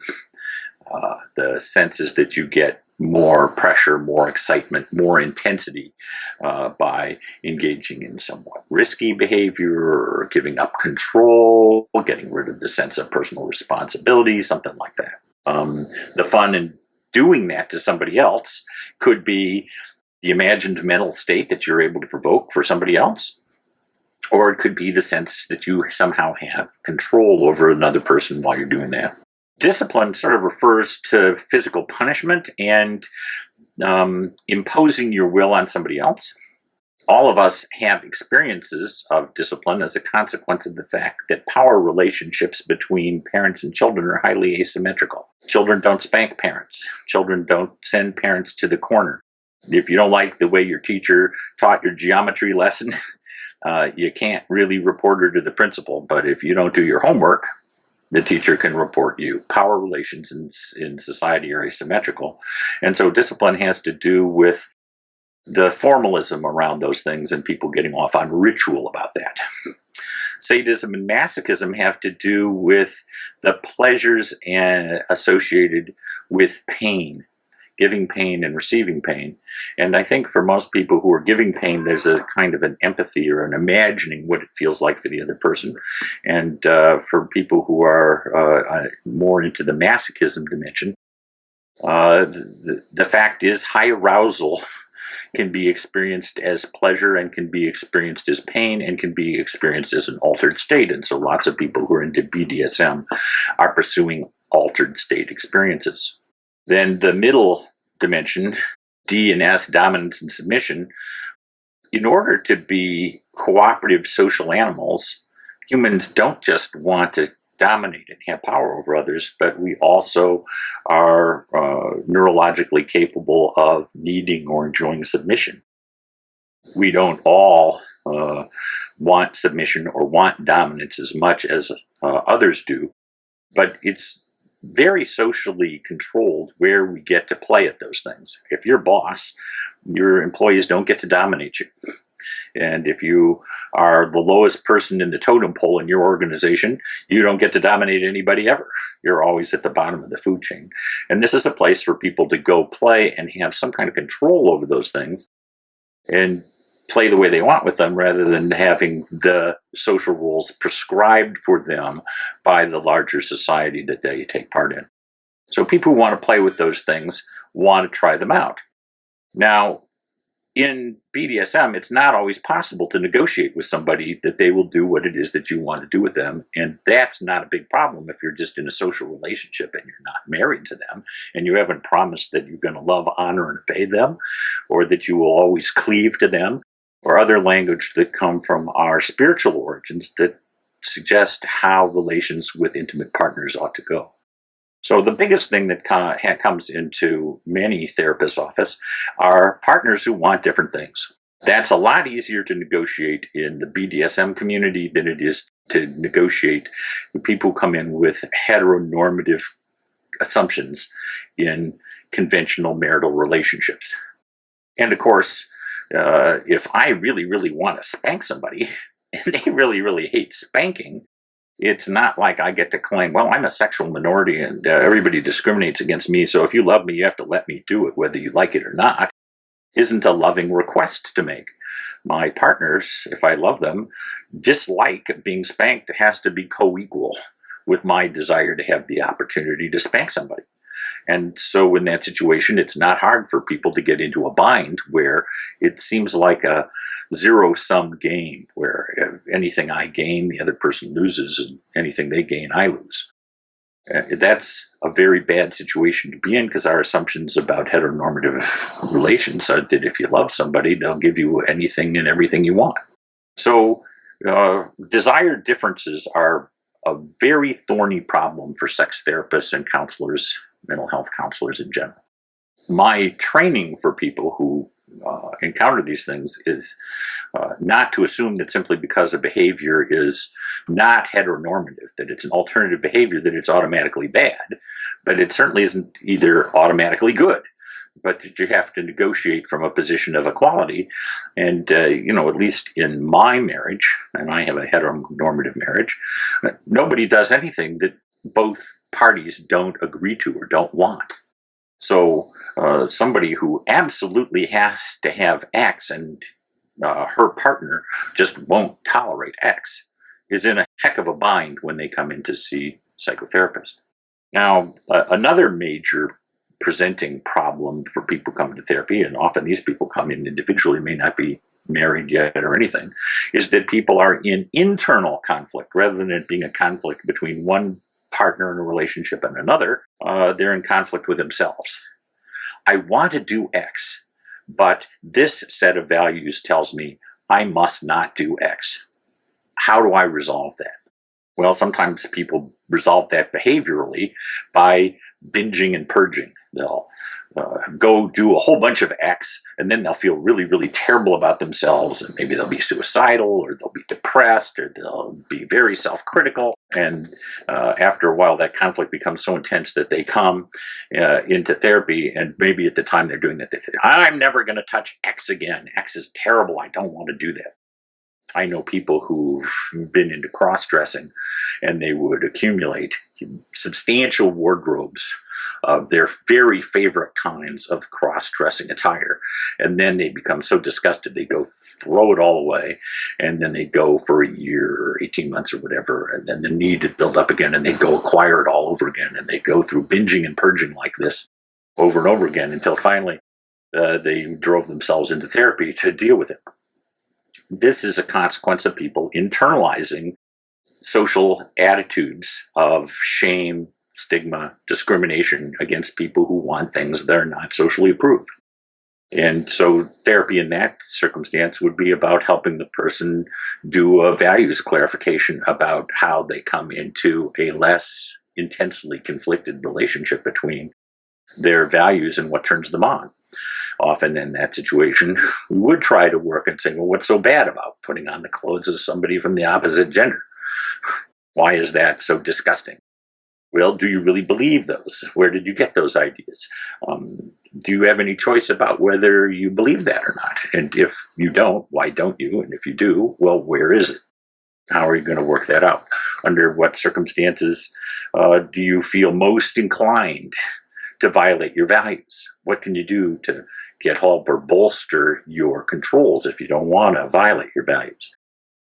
The sense is that you get more pressure, more excitement, more intensity by engaging in somewhat risky behavior or giving up control, getting rid of the sense of personal responsibility, something like that. The fun in doing that to somebody else could be the imagined mental state that you're able to provoke for somebody else, or it could be the sense that you somehow have control over another person while you're doing that. Discipline sort of refers to physical punishment and imposing your will on somebody else. All of us have experiences of discipline as a consequence of the fact that power relationships between parents and children are highly asymmetrical. Children don't spank parents. Children don't send parents to the corner. If you don't like the way your teacher taught your geometry lesson, you can't really report her to the principal. But if you don't do your homework, the teacher can report you. Power relations in society are asymmetrical. And so discipline has to do with the formalism around those things and people getting off on ritual about that. Sadism and masochism have to do with the pleasures associated with pain, giving pain and receiving pain. And I think for most people who are giving pain, there's a kind of an empathy or an imagining what it feels like for the other person. And for people who are more into the masochism dimension, the fact is high arousal can be experienced as pleasure and can be experienced as pain and can be experienced as an altered state. And so lots of people who are into BDSM are pursuing altered state experiences. Then the middle dimension, D and S, dominance and submission. In order to be cooperative social animals, humans don't just want to dominate and have power over others, but we also are neurologically capable of needing or enjoying submission. We don't all want submission or want dominance as much as others do, but it's very socially controlled where we get to play at those things. If you're boss, your employees don't get to dominate you. And if you are the lowest person in the totem pole in your organization, you don't get to dominate anybody ever. You're always at the bottom of the food chain. And this is a place for people to go play and have some kind of control over those things and play the way they want with them, rather than having the social rules prescribed for them by the larger society that they take part in. So people who want to play with those things want to try them out. Now, in BDSM, it's not always possible to negotiate with somebody that they will do what it is that you want to do with them. And that's not a big problem if you're just in a social relationship and you're not married to them and you haven't promised that you're going to love, honor, and obey them, or that you will always cleave to them, or other language that come from our spiritual origins that suggest how relations with intimate partners ought to go. So the biggest thing that comes into many therapists' office are partners who want different things. That's a lot easier to negotiate in the BDSM community than it is to negotiate with people who come in with heteronormative assumptions in conventional marital relationships. And of course, if I really, really want to spank somebody and they really, really hate spanking, it's not like I get to claim, well, I'm a sexual minority and everybody discriminates against me, so if you love me, you have to let me do it, whether you like it or not. Isn't a loving request to make. My partners, if I love them, dislike being spanked has to be co-equal with my desire to have the opportunity to spank somebody. And so in that situation, it's not hard for people to get into a bind where it seems like a zero-sum game, where anything I gain, the other person loses, and anything they gain, I lose. That's a very bad situation to be in, because our assumptions about heteronormative relations are that if you love somebody, they'll give you anything and everything you want. So desired differences are a very thorny problem for sex therapists and counselors, mental health counselors in general. My training for people who encounter these things is not to assume that simply because a behavior is not heteronormative, that it's an alternative behavior, that it's automatically bad. But it certainly isn't either automatically good, but that you have to negotiate from a position of equality. And, at least in my marriage, and I have a heteronormative marriage, nobody does anything that both parties don't agree to or don't want. So somebody who absolutely has to have X and her partner just won't tolerate X is in a heck of a bind when they come in to see psychotherapists. Now, another major presenting problem for people coming to therapy, and often these people come in individually, may not be married yet or anything, is that people are in internal conflict rather than it being a conflict between one partner in a relationship and another. They're in conflict with themselves. I want to do X, but this set of values tells me I must not do X. How do I resolve that? Well, sometimes people resolve that behaviorally by binging and purging. They'll go do a whole bunch of X, and then they'll feel really, really terrible about themselves, and maybe they'll be suicidal, or they'll be depressed, or they'll be very self-critical. And after a while, that conflict becomes so intense that they come into therapy, and maybe at the time they're doing that, they say, I'm never going to touch X again. X is terrible. I don't want to do that. I know people who've been into cross-dressing, and they would accumulate substantial wardrobes of their very favorite kinds of cross-dressing attire. And then they become so disgusted, they go throw it all away. And then they go for a year or 18 months or whatever. And then the need to build up again, and they go acquire it all over again. And they go through binging and purging like this over and over again until finally they drove themselves into therapy to deal with it. This is a consequence of people internalizing social attitudes of shame, stigma, discrimination against people who want things that are not socially approved. And so therapy in that circumstance would be about helping the person do a values clarification about how they come into a less intensely conflicted relationship between their values and what turns them on. Often in that situation, we would try to work and say, well, what's so bad about putting on the clothes of somebody from the opposite gender? Why is that so disgusting? Well, do you really believe those? Where did you get those ideas? Do you have any choice about whether you believe that or not? And if you don't, why don't you? And if you do, well, where is it? How are you going to work that out? Under what circumstances do you feel most inclined to violate your values? What can you do to get help or bolster your controls if you don't want to violate your values?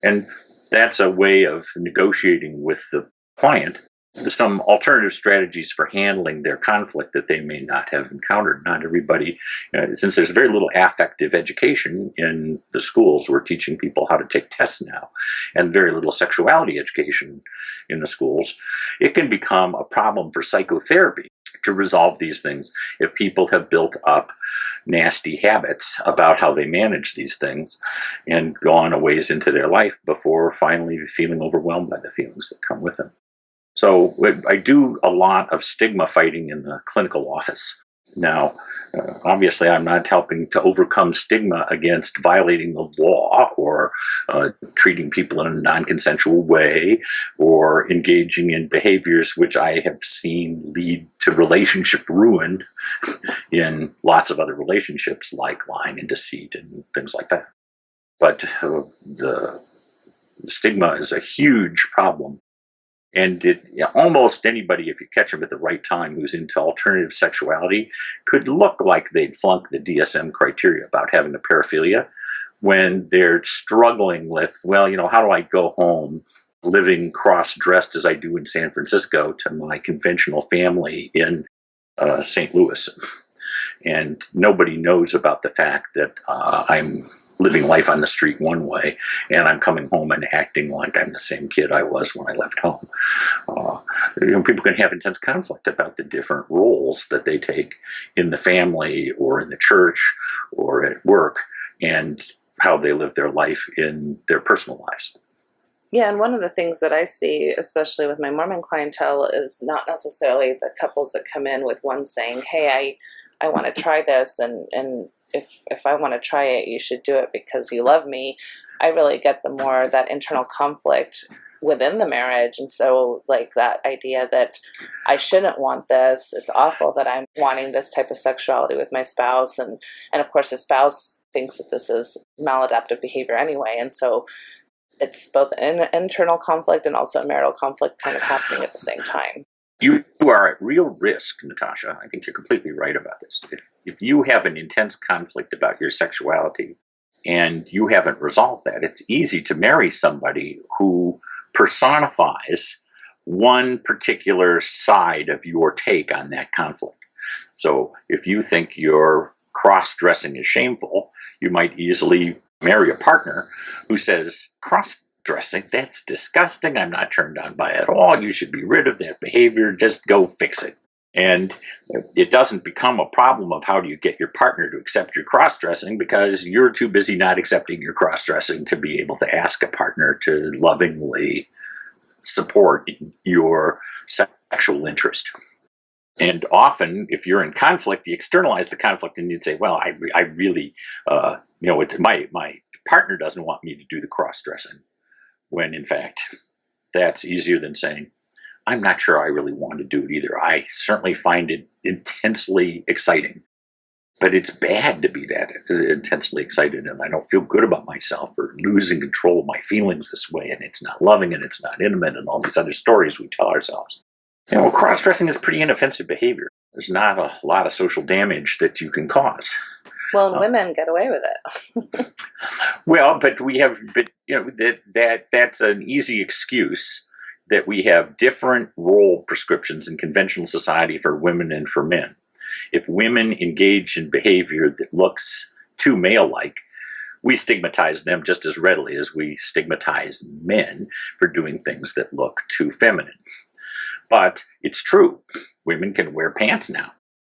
And that's a way of negotiating with the client some alternative strategies for handling their conflict that they may not have encountered. Not everybody, since there's very little affective education in the schools, we're teaching people how to take tests now, and very little sexuality education in the schools, it can become a problem for psychotherapy to resolve these things if people have built up nasty habits about how they manage these things and gone a ways into their life before finally feeling overwhelmed by the feelings that come with them. So I do a lot of stigma fighting in the clinical office. Now, obviously, I'm not helping to overcome stigma against violating the law or treating people in a non-consensual way or engaging in behaviors which I have seen lead to relationship ruin in lots of other relationships, like lying and deceit and things like that. But the stigma is a huge problem. And almost anybody, if you catch them at the right time, who's into alternative sexuality, could look like they'd flunk the DSM criteria about having a paraphilia when they're struggling with, well, how do I go home living cross-dressed as I do in San Francisco to my conventional family in St. Louis? And nobody knows about the fact that I'm living life on the street one way, and I'm coming home and acting like I'm the same kid I was when I left home. People can have intense conflict about the different roles that they take in the family or in the church or at work and how they live their life in their personal lives. Yeah, and one of the things that I see, especially with my Mormon clientele, is not necessarily the couples that come in with one saying, hey, I want to try this, and if I want to try it, you should do it because you love me. I really get that internal conflict within the marriage. And so like that idea that I shouldn't want this, it's awful that I'm wanting this type of sexuality with my spouse. And of course the spouse thinks that this is maladaptive behavior anyway. And so it's both an internal conflict and also a marital conflict kind of happening at the same time. You are at real risk, Natasha. I think you're completely right about this. If you have an intense conflict about your sexuality and you haven't resolved that, it's easy to marry somebody who personifies one particular side of your take on that conflict. So if you think your cross-dressing is shameful, you might easily marry a partner who says, cross-dressing, that's disgusting. I'm not turned on by it at all. You should be rid of that behavior. Just go fix it. And it doesn't become a problem of how do you get your partner to accept your cross-dressing because you're too busy not accepting your cross-dressing to be able to ask a partner to lovingly support your sexual interest. And often, if you're in conflict, you externalize the conflict and you'd say, well, I really, my partner doesn't want me to do the cross-dressing. When in fact, that's easier than saying, I'm not sure I really want to do it either. I certainly find it intensely exciting, but it's bad to be that intensely excited, and I don't feel good about myself for losing control of my feelings this way, and it's not loving, and it's not intimate, and all these other stories we tell ourselves. Cross-dressing is pretty inoffensive behavior. There's not a lot of social damage that you can cause. Well, and women get away with it. Well, that's an easy excuse that we have different role prescriptions in conventional society for women and for men. If women engage in behavior that looks too male-like, we stigmatize them just as readily as we stigmatize men for doing things that look too feminine. But it's true. Women can wear pants now.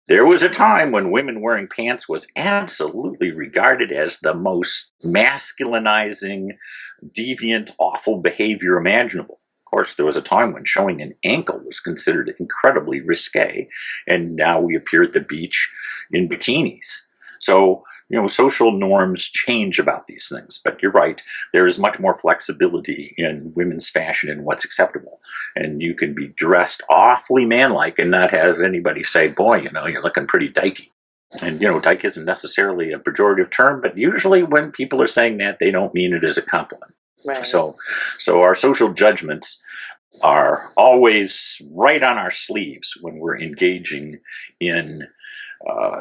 There was a time when women wearing pants was absolutely regarded as the most masculinizing, deviant, awful behavior imaginable. Of course, there was a time when showing an ankle was considered incredibly risque, and now we appear at the beach in bikinis. So, social norms change about these things. But you're right, there is much more flexibility in women's fashion and what's acceptable. And you can be dressed awfully manlike and not have anybody say, boy, you're looking pretty dykey. And, dyke isn't necessarily a pejorative term, but usually when people are saying that, they don't mean it as a compliment. Right. So our social judgments are always right on our sleeves when we're engaging in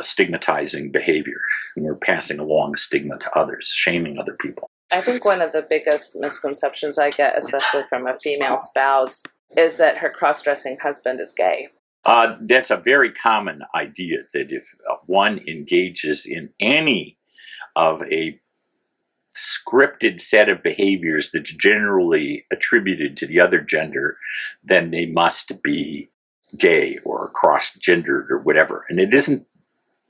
stigmatizing behavior, and we're passing along stigma to others, shaming other people. I think one of the biggest misconceptions I get, especially from a female spouse, is that her cross-dressing husband is gay. That's a very common idea, that if one engages in any of a scripted set of behaviors that's generally attributed to the other gender, then they must be gay or cross-gendered or whatever. And it isn't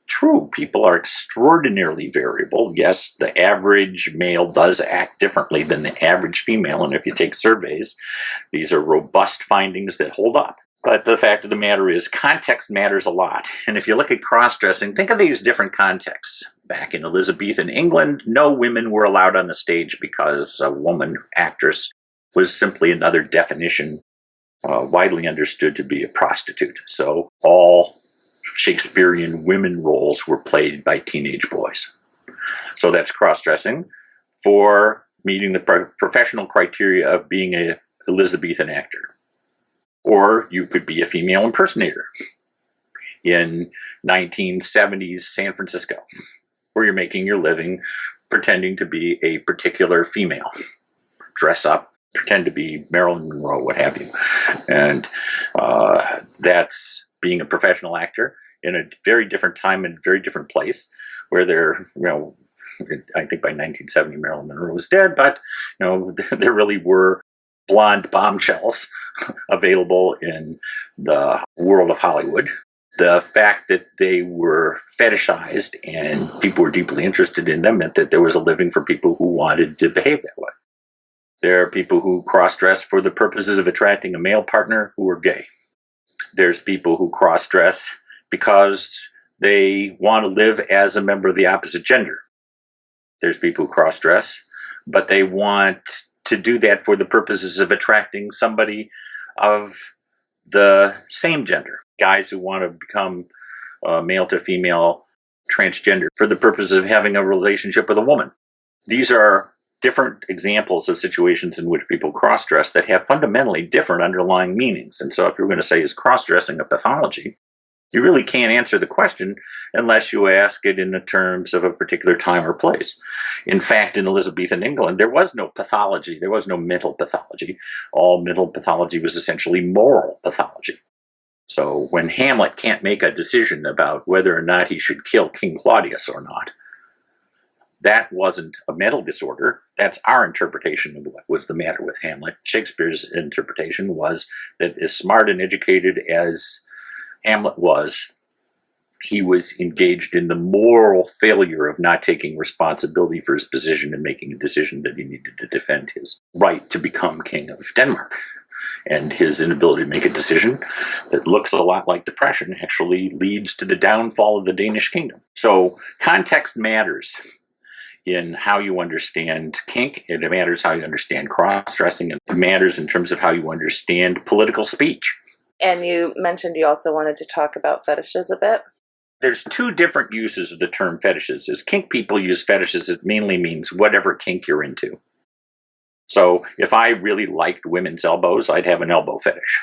true. People are extraordinarily variable. Yes, the average male does act differently than the average female, and if you take surveys, these are robust findings that hold up. But the fact of the matter is, context matters a lot. And if you look at cross-dressing, think of these different contexts. Back in Elizabethan England, no women were allowed on the stage because a woman actress was simply another definition, widely understood to be a prostitute. So all Shakespearean women roles were played by teenage boys. So that's cross-dressing for meeting the professional criteria of being an Elizabethan actor. Or you could be a female impersonator in 1970s San Francisco, where you're making your living pretending to be a particular female. Dress up, pretend to be Marilyn Monroe, what have you. And that's being a professional actor in a very different time and very different place, where they're, I think by 1970 Marilyn Monroe was dead, but there really were blonde bombshells available in the world of Hollywood. The fact that they were fetishized and people were deeply interested in them meant that there was a living for people who wanted to behave that way. There are people who cross-dress for the purposes of attracting a male partner who are gay. There's people who cross-dress because they want to live as a member of the opposite gender. There's people who cross-dress, but they want to do that for the purposes of attracting somebody of the same gender. Guys who want to become male to female transgender for the purpose of having a relationship with a woman. These are different examples of situations in which people cross-dress that have fundamentally different underlying meanings. And so if you're going to say, is cross-dressing a pathology, you really can't answer the question unless you ask it in the terms of a particular time or place. In fact, in Elizabethan England, there was no pathology. There was no mental pathology. All mental pathology was essentially moral pathology. So when Hamlet can't make a decision about whether or not he should kill King Claudius or not, that wasn't a mental disorder. That's our interpretation of what was the matter with Hamlet. Shakespeare's interpretation was that as smart and educated as Hamlet was, he was engaged in the moral failure of not taking responsibility for his position and making a decision that he needed to defend his right to become king of Denmark. And his inability to make a decision that looks a lot like depression actually leads to the downfall of the Danish kingdom. So context matters in how you understand kink. It matters how you understand cross-dressing. It matters in terms of how you understand political speech. And you mentioned you also wanted to talk about fetishes a bit. There's two different uses of the term fetishes. As kink people use fetishes, it mainly means whatever kink you're into. So if I really liked women's elbows, I'd have an elbow fetish.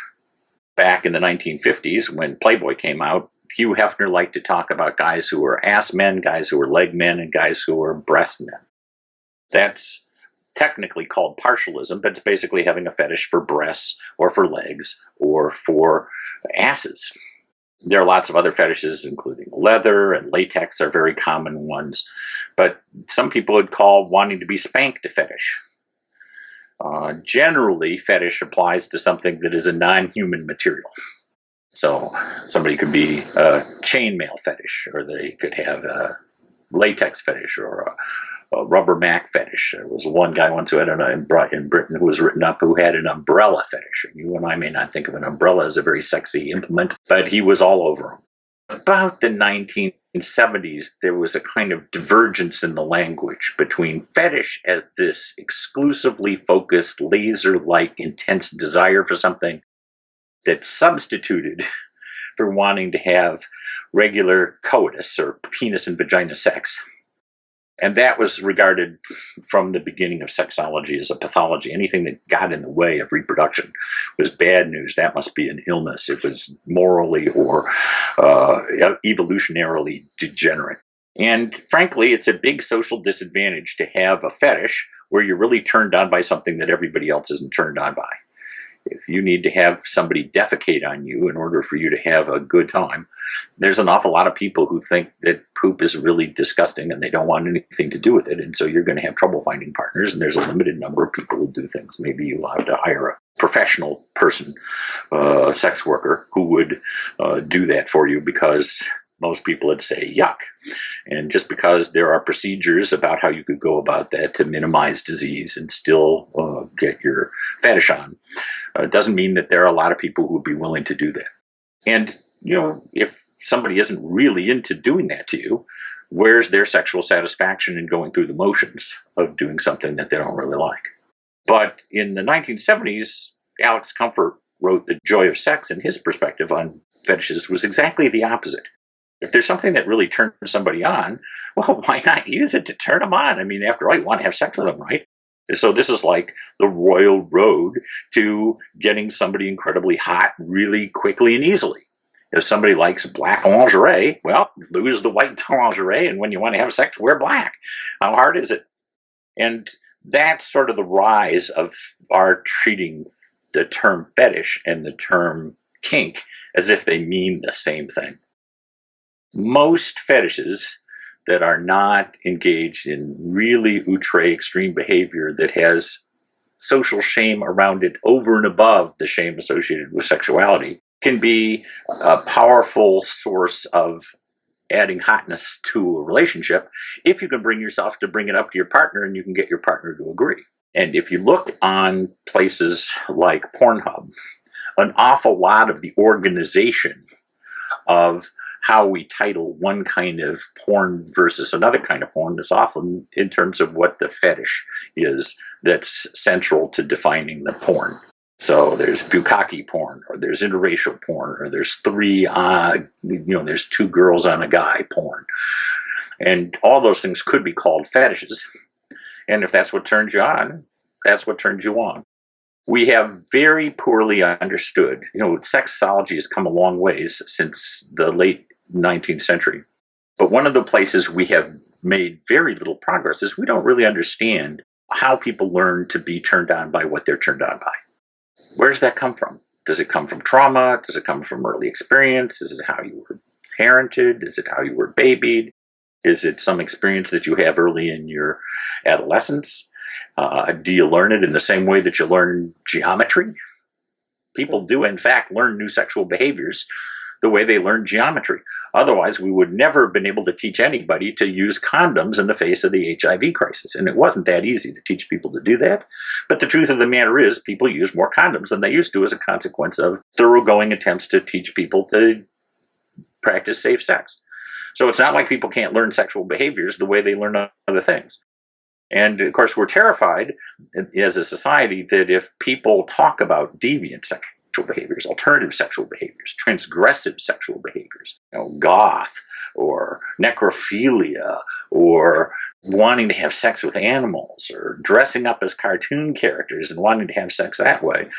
Back in the 1950s, when Playboy came out, Hugh Hefner liked to talk about guys who were ass men, guys who were leg men, and guys who were breast men. That's technically called partialism, but it's basically having a fetish for breasts or for legs or for asses. There are lots of other fetishes, including leather and latex are very common ones. But some people would call wanting to be spanked a fetish. Generally, fetish applies to something that is a non-human material. So somebody could be a chainmail fetish, or they could have a latex fetish, or a rubber Mac fetish. There was one guy once who had in Britain who was written up who had an umbrella fetish. You and I may not think of an umbrella as a very sexy implement, but he was all over them. About the 1970s, there was a kind of divergence in the language between fetish as this exclusively focused, laser-like, intense desire for something that substituted for wanting to have regular coitus or penis and vagina sex. And that was regarded from the beginning of sexology as a pathology. Anything that got in the way of reproduction was bad news. That must be an illness. It was morally or evolutionarily degenerate. And frankly, it's a big social disadvantage to have a fetish where you're really turned on by something that everybody else isn't turned on by. If you need to have somebody defecate on you in order for you to have a good time, there's an awful lot of people who think that poop is really disgusting and they don't want anything to do with it. And so you're going to have trouble finding partners. And there's a limited number of people who do things. Maybe you'll have to hire a professional person, a sex worker, who would do that for you, because most people would say yuck. And just because there are procedures about how you could go about that to minimize disease and still get your fetish on, doesn't mean that there are a lot of people who would be willing to do that. And, if somebody isn't really into doing that to you, where's their sexual satisfaction in going through the motions of doing something that they don't really like? But in the 1970s, Alex Comfort wrote The Joy of Sex, and his perspective on fetishes was exactly the opposite. If there's something that really turns somebody on, well, why not use it to turn them on? I mean, after all, you want to have sex with them, right? So this is like the royal road to getting somebody incredibly hot really quickly and easily. If somebody likes black lingerie, well, lose the white lingerie, and when you want to have sex, wear black. How hard is it? And that's sort of the rise of our treating the term fetish and the term kink as if they mean the same thing. Most fetishes that are not engaged in really outre extreme behavior that has social shame around it over and above the shame associated with sexuality can be a powerful source of adding hotness to a relationship if you can bring yourself to bring it up to your partner and you can get your partner to agree. And if you look on places like Pornhub, an awful lot of the organization of how we title one kind of porn versus another kind of porn is often in terms of what the fetish is that's central to defining the porn. So there's bukkake porn, or there's interracial porn, or there's there's two girls on a guy porn. And all those things could be called fetishes. And if that's what turns you on, that's what turns you on. We have very poorly understood, sexology has come a long ways since the late 19th century. But one of the places we have made very little progress is we don't really understand how people learn to be turned on by what they're turned on by. Where does that come from? Does it come from trauma? Does it come from early experience? Is it how you were parented? Is it how you were babied? Is it some experience that you have early in your adolescence? Do you learn it in the same way that you learn geometry? People do, in fact, learn new sexual behaviors the way they learn geometry. Otherwise, we would never have been able to teach anybody to use condoms in the face of the HIV crisis. And it wasn't that easy to teach people to do that. But the truth of the matter is, people use more condoms than they used to as a consequence of thoroughgoing attempts to teach people to practice safe sex. So it's not like people can't learn sexual behaviors the way they learn other things. And of course, we're terrified as a society that if people talk about deviant sexual behaviors, alternative sexual behaviors, transgressive sexual behaviors, goth or necrophilia or wanting to have sex with animals or dressing up as cartoon characters and wanting to have sex that way,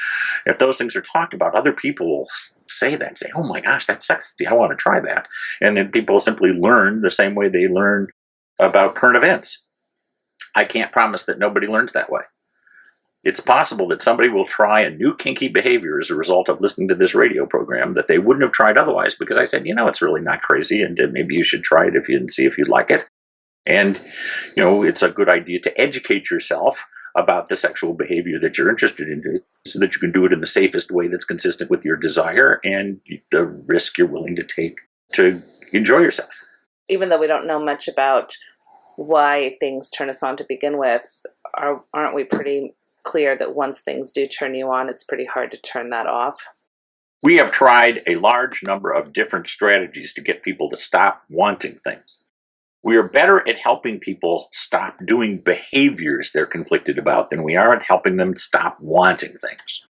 if those things are talked about, other people will say that, say, oh my gosh, that's sexy, I want to try that. And then people simply learn the same way they learn about current events. I can't promise that nobody learns that way. It's possible that somebody will try a new kinky behavior as a result of listening to this radio program that they wouldn't have tried otherwise, because I said, it's really not crazy, and maybe you should try it and see if you like it. And, it's a good idea to educate yourself about the sexual behavior that you're interested in so that you can do it in the safest way that's consistent with your desire and the risk you're willing to take to enjoy yourself. Even though we don't know much about why things turn us on to begin with, aren't we pretty clear that once things do turn you on, it's pretty hard to turn that off? We have tried a large number of different strategies to get people to stop wanting things. We are better at helping people stop doing behaviors they're conflicted about than we are at helping them stop wanting things.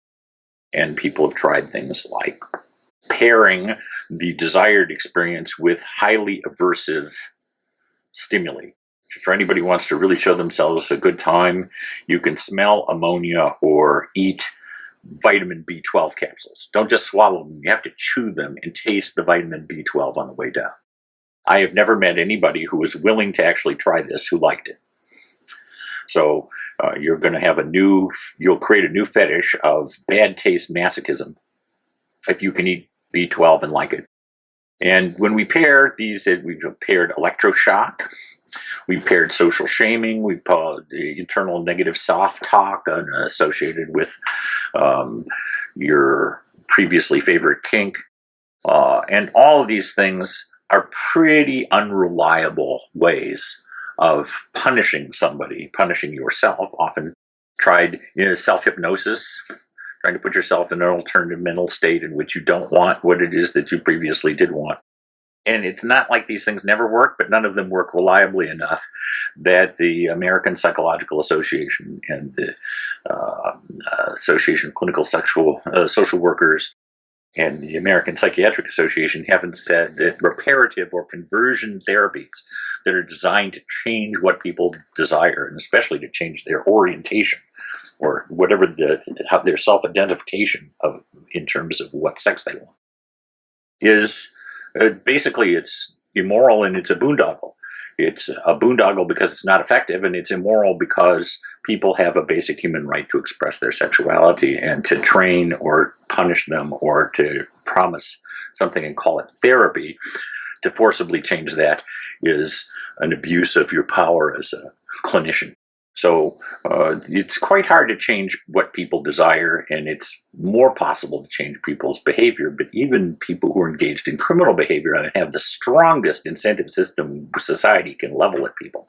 And people have tried things like pairing the desired experience with highly aversive stimuli. For anybody who wants to really show themselves a good time, you can smell ammonia or eat vitamin B12 capsules. Don't just swallow them. You have to chew them and taste the vitamin B12 on the way down. I have never met anybody who was willing to actually try this who liked it. So you're going to have you'll create a new fetish of bad taste masochism if you can eat B12 and like it. And when we pair these, we've paired electroshock, we paired social shaming, we paired internal negative self-talk associated with your previously favorite kink. And all of these things are pretty unreliable ways of punishing somebody, punishing yourself. Often tried self-hypnosis, trying to put yourself in an alternative mental state in which you don't want what it is that you previously did want. And it's not like these things never work, but none of them work reliably enough that the American Psychological Association and the Association of Clinical Social Workers and the American Psychiatric Association haven't said that reparative or conversion therapies that are designed to change what people desire, and especially to change their orientation or whatever have their self-identification of in terms of what sex they want, is basically it's immoral and it's a boondoggle. It's a boondoggle because it's not effective, and it's immoral because people have a basic human right to express their sexuality, and to train or punish them or to promise something and call it therapy to forcibly change that is an abuse of your power as a clinician. So it's quite hard to change what people desire, and it's more possible to change people's behavior. But even people who are engaged in criminal behavior and have the strongest incentive system society can level at people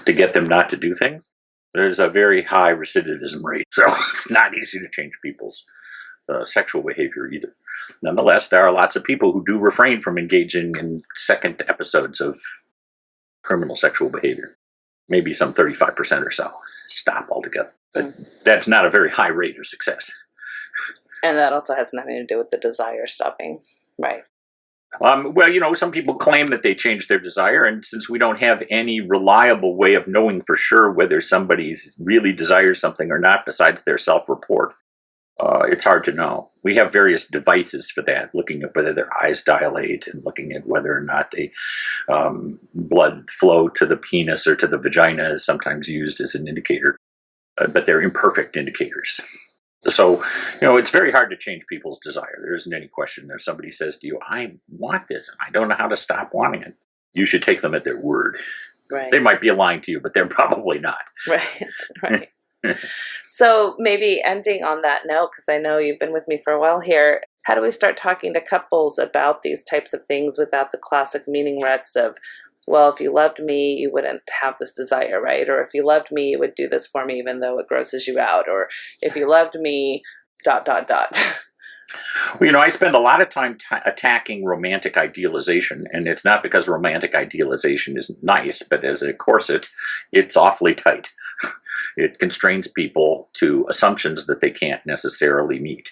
to get them not to do things, there's a very high recidivism rate. So it's not easy to change people's sexual behavior either. Nonetheless, there are lots of people who do refrain from engaging in second episodes of criminal sexual behavior. Maybe some 35% or so stop altogether. But that's not a very high rate of success. And that also has nothing to do with the desire stopping, right? Well, some people claim that they changed their desire, and since we don't have any reliable way of knowing for sure whether somebody really desires something or not besides their self-report, it's hard to know. We have various devices for that, looking at whether their eyes dilate and looking at whether or not they blood flow to the penis or to the vagina is sometimes used as an indicator, but they're imperfect indicators. So, it's very hard to change people's desire. There isn't any question. If somebody says to you, I want this and I don't know how to stop wanting it, you should take them at their word. Right. They might be lying to you, but they're probably not. Right. So maybe ending on that note, because I know you've been with me for a while here, how do we start talking to couples about these types of things without the classic meaning ruts of, well, if you loved me, you wouldn't have this desire, right? Or if you loved me, you would do this for me even though it grosses you out. Or if you loved me, ... Well, I spend a lot of time attacking romantic idealization, and it's not because romantic idealization is nice, but as a corset, it's awfully tight. It constrains people to assumptions that they can't necessarily meet.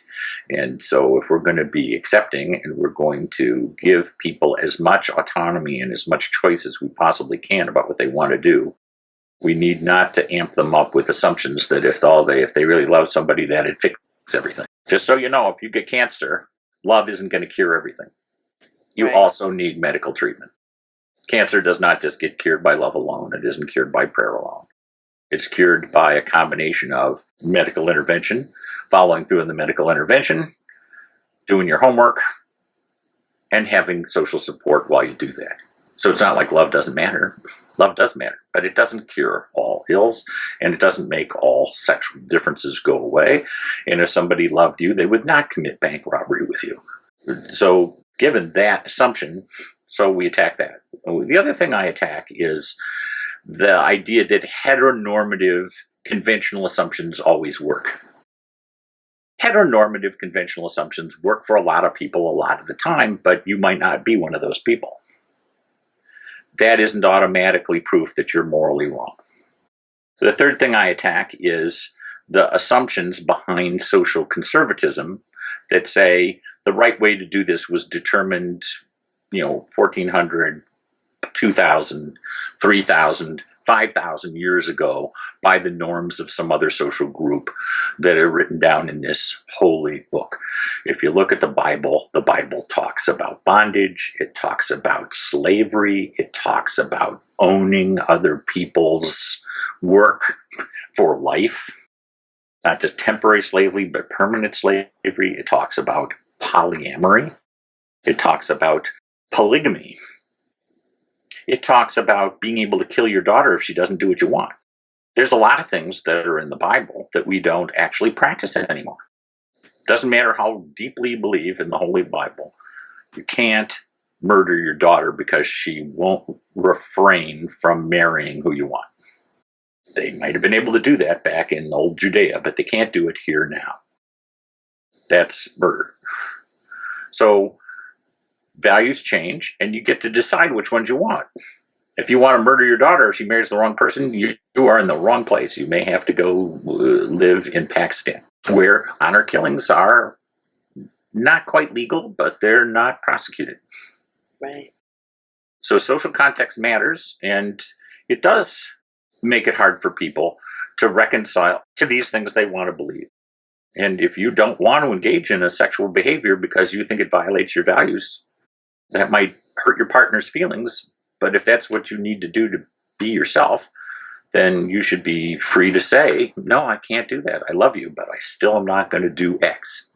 And so if we're going to be accepting and we're going to give people as much autonomy and as much choice as we possibly can about what they want to do, we need not to amp them up with assumptions that if they really love somebody, that it fixes everything. Just so you know, if you get cancer, love isn't going to cure everything. You also need medical treatment. Cancer does not just get cured by love alone. It isn't cured by prayer alone. It's cured by a combination of medical intervention, following through in the medical intervention, doing your homework, and having social support while you do that. So it's not like love doesn't matter. Love does matter, but it doesn't cure all ills, and it doesn't make all sexual differences go away. And if somebody loved you, they would not commit bank robbery with you. So given that assumption, so we attack that. The other thing I attack is the idea that heteronormative conventional assumptions always work. Heteronormative conventional assumptions work for a lot of people a lot of the time, but you might not be one of those people. That isn't automatically proof that you're morally wrong. The third thing I attack is the assumptions behind social conservatism that say the right way to do this was determined, 1400, 2000, 3000, 5,000 years ago by the norms of some other social group that are written down in this holy book. If you look at the Bible talks about bondage, it talks about slavery, it talks about owning other people's work for life, not just temporary slavery, but permanent slavery. It talks about polyamory. It talks about polygamy. It talks about being able to kill your daughter if she doesn't do what you want. There's a lot of things that are in the Bible that we don't actually practice anymore. Doesn't matter how deeply you believe in the Holy Bible. You can't murder your daughter because she won't refrain from marrying who you want. They might have been able to do that back in old Judea, but they can't do it here now. That's murder. So values change, and you get to decide which ones you want. If you want to murder your daughter if she marries the wrong person, you are in the wrong place. You may have to go live in Pakistan, where honor killings are not quite legal, but they're not prosecuted. Right. So social context matters, and it does make it hard for people to reconcile to these things they want to believe. And if you don't want to engage in a sexual behavior because you think it violates your values, that might hurt your partner's feelings. But if that's what you need to do to be yourself, then you should be free to say, no, I can't do that. I love you, but I still am not going to do X.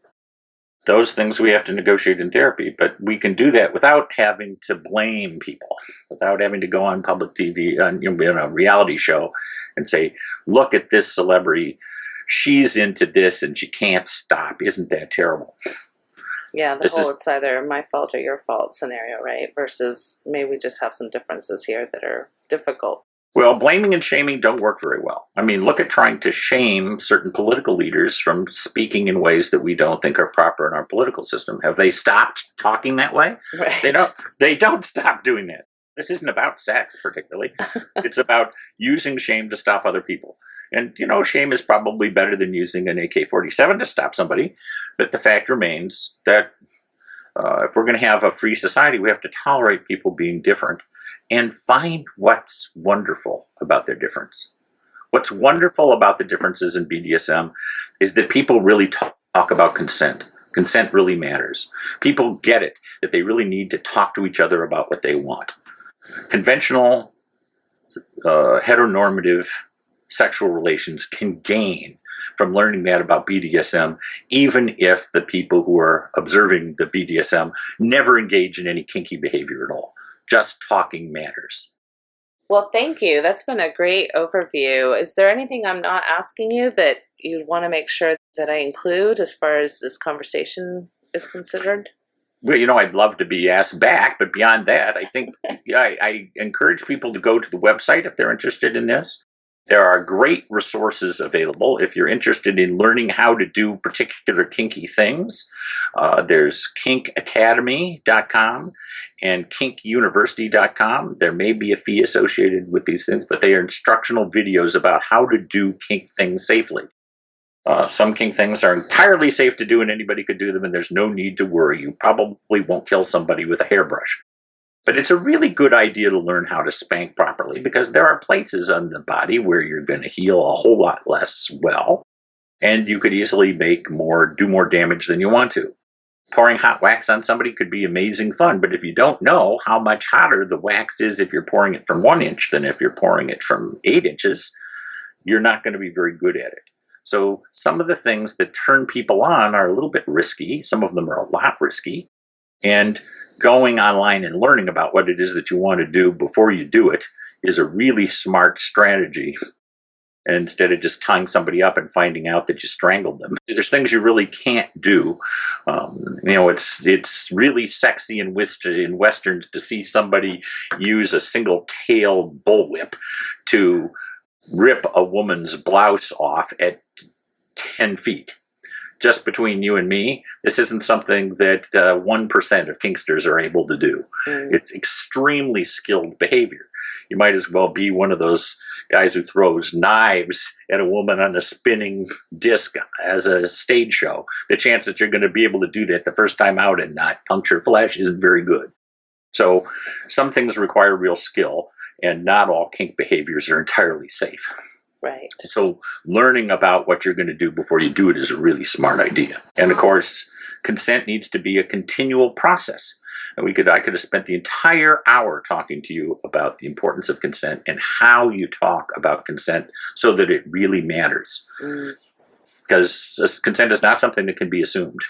Those things we have to negotiate in therapy, but we can do that without having to blame people, without having to go on public TV, on a reality show and say, look at this celebrity. She's into this and she can't stop. Isn't that terrible? Yeah, it's either my fault or your fault scenario, right? Versus maybe we just have some differences here that are difficult. Well, blaming and shaming don't work very well. I mean, look at trying to shame certain political leaders from speaking in ways that we don't think are proper in our political system. Have they stopped talking that way? Right. They don't stop doing that. This isn't about sex, particularly. It's about using shame to stop other people. And, shame is probably better than using an AK-47 to stop somebody. But the fact remains that if we're going to have a free society, we have to tolerate people being different and find what's wonderful about their difference. What's wonderful about the differences in BDSM is that people really talk about consent. Consent really matters. People get it, that they really need to talk to each other about what they want. Conventional, heteronormative sexual relations can gain from learning that about BDSM, even if the people who are observing the BDSM never engage in any kinky behavior at all. Just talking matters. Well, thank you. That's been a great overview. Is there anything I'm not asking you that you want to make sure that I include as far as this conversation is considered? Well, I'd love to be asked back, but beyond that, I think I encourage people to go to the website if they're interested in this. There are great resources available if you're interested in learning how to do particular kinky things. There's kinkacademy.com and kinkuniversity.com. There may be a fee associated with these things, but they are instructional videos about how to do kink things safely. Some kink things are entirely safe to do and anybody could do them and there's no need to worry. You probably won't kill somebody with a hairbrush. But it's a really good idea to learn how to spank properly because there are places on the body where you're going to heal a whole lot less well, and you could easily do more damage than you want to. Pouring hot wax on somebody could be amazing fun, but if you don't know how much hotter the wax is if you're pouring it from 1 inch than if you're pouring it from 8 inches, you're not going to be very good at it. So some of the things that turn people on are a little bit risky. Some of them are a lot risky. And going online and learning about what it is that you want to do before you do it is a really smart strategy. And instead of just tying somebody up and finding out that you strangled them, there's things you really can't do. It's really sexy in Westerns to see somebody use a single-tailed bullwhip to rip a woman's blouse off at 10 feet. Just between you and me, this isn't something that 1% of kinksters are able to do. It's extremely skilled behavior. You might as well be one of those guys who throws knives at a woman on a spinning disc as a stage show. The chance that you're going to be able to do that the first time out and not puncture flesh isn't very good. So some things require real skill, and not all kink behaviors are entirely safe. Right. So learning about what you're going to do before you do it is a really smart idea. And of course, consent needs to be a continual process. And I could have spent the entire hour talking to you about the importance of consent and how you talk about consent so that it really matters. Because consent is not something that can be assumed.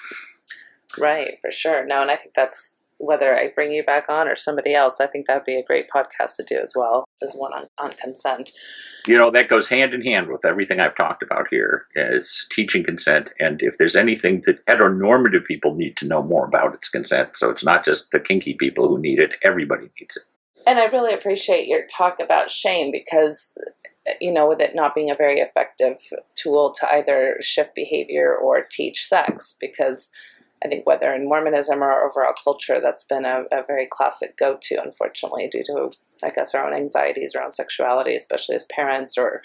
Right, for sure. No, and I think that's, whether I bring you back on or somebody else, I think that'd be a great podcast to do as well, as one on consent. That goes hand in hand with everything I've talked about here, is teaching consent. And if there's anything that heteronormative people need to know more about, it's consent. So it's not just the kinky people who need it, everybody needs it. And I really appreciate your talk about shame, because, with it not being a very effective tool to either shift behavior or teach sex, because I think whether in Mormonism or overall culture, that's been a very classic go-to, unfortunately, due to, I guess, our own anxieties around sexuality, especially as parents or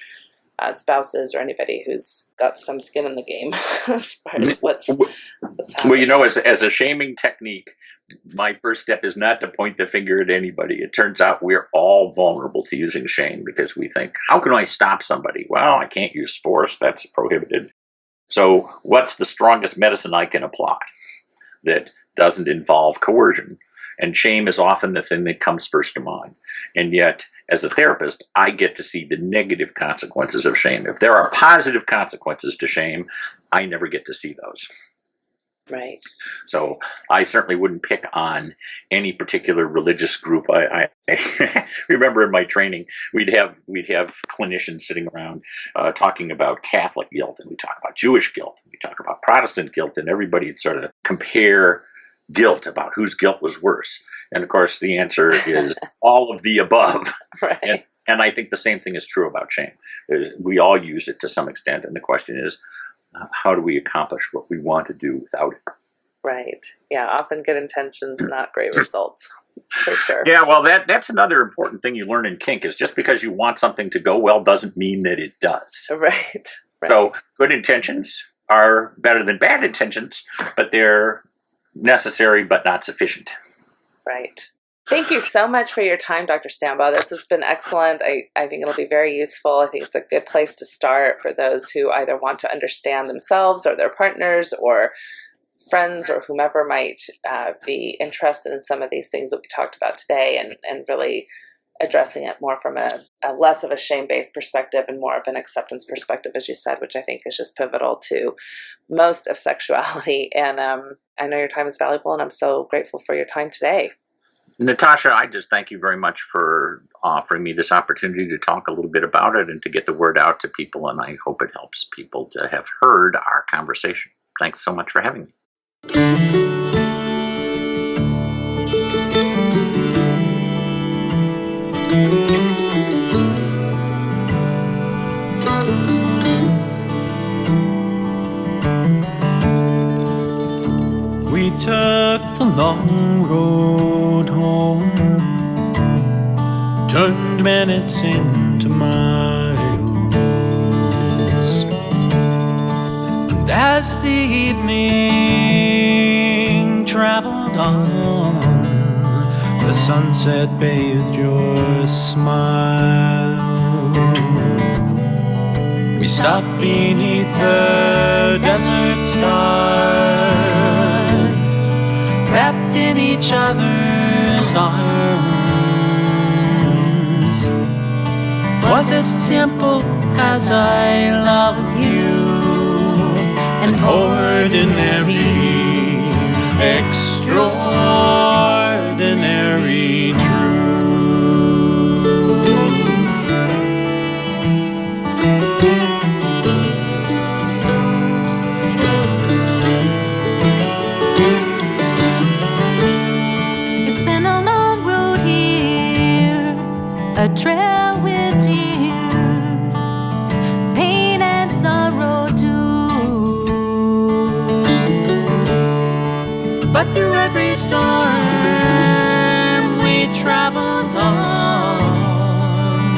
spouses or anybody who's got some skin in the game as far as what's happening. Well, as a shaming technique, my first step is not to point the finger at anybody. It turns out we're all vulnerable to using shame because we think, how can I stop somebody? Well, I can't use force. That's prohibited. So what's the strongest medicine I can apply that doesn't involve coercion? And shame is often the thing that comes first to mind. And yet, as a therapist, I get to see the negative consequences of shame. If there are positive consequences to shame, I never get to see those. Right. So I certainly wouldn't pick on any particular religious group. I remember in my training, we'd have clinicians sitting around talking about Catholic guilt, and we talk about Jewish guilt, and we talk about Protestant guilt, and everybody would sort of compare guilt about whose guilt was worse. And of course, the answer is all of the above. Right. And I think the same thing is true about shame. We all use it to some extent, and the question is, how do we accomplish what we want to do without it? Right. Yeah, often good intentions, not great results, for sure. Yeah, well, that's another important thing you learn in kink, is just because you want something to go well doesn't mean that it does. Right. So good intentions are better than bad intentions, but they're necessary but not sufficient. Right. Thank you so much for your time, Dr. Stambaugh. This has been excellent. I think it'll be very useful. I think it's a good place to start for those who either want to understand themselves or their partners or friends or whomever might be interested in some of these things that we talked about today, and really addressing it more from a less of a shame-based perspective and more of an acceptance perspective, as you said, which I think is just pivotal to most of sexuality. And I know your time is valuable, and I'm so grateful for your time today. Natasha, I just thank you very much for offering me this opportunity to talk a little bit about it and to get the word out to people, and I hope it helps people to have heard our conversation. Thanks so much for having me. We took the long road home, turned minutes into miles, and as the evening traveled on, the sunset bathed your smile. We stopped beneath the desert stars, wrapped in each other's arms. Was as simple as I love you, an ordinary, extraordinary ordinary truth. It's been a long road here, a trail with tears, pain and sorrow too. But through every storm we traveled on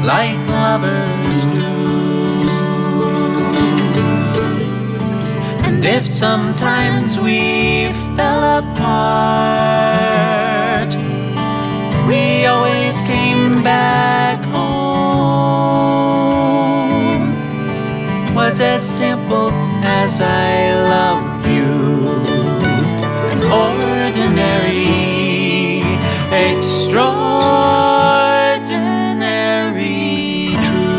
like lovers do. And if sometimes we fell apart, we always came back home. Was as simple as I love you, an ordinary, extraordinary truth.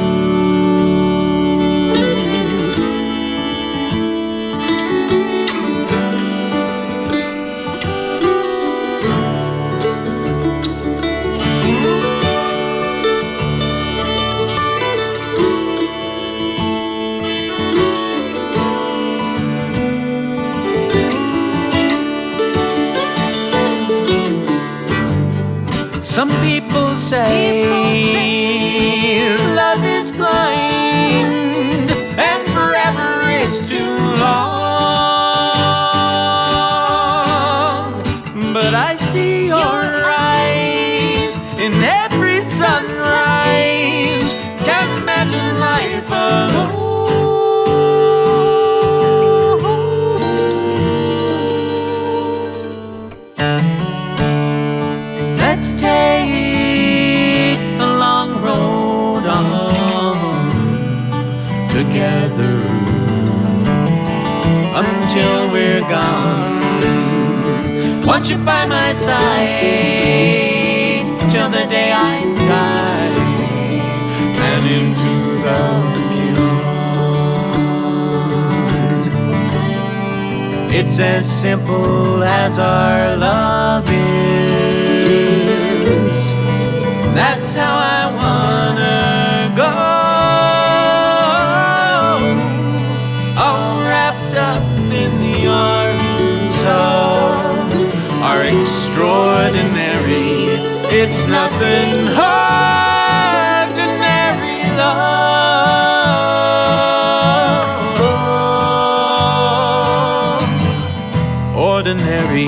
Some people say love is blind and forever is too long. But I see your eyes in every sunrise. Can't imagine life alone. Let's take the long road on together until we're gone. Want you by my side till the day I die and into the beyond. It's as simple as our love is. That's how I wanna go, all wrapped up in the arms of our extraordinary, it's nothing ordinary love. Ordinary.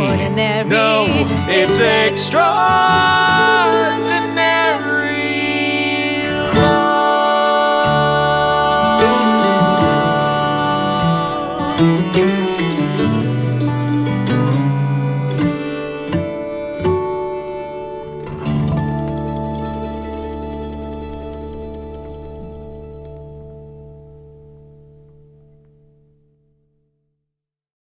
No, it's extraordinary.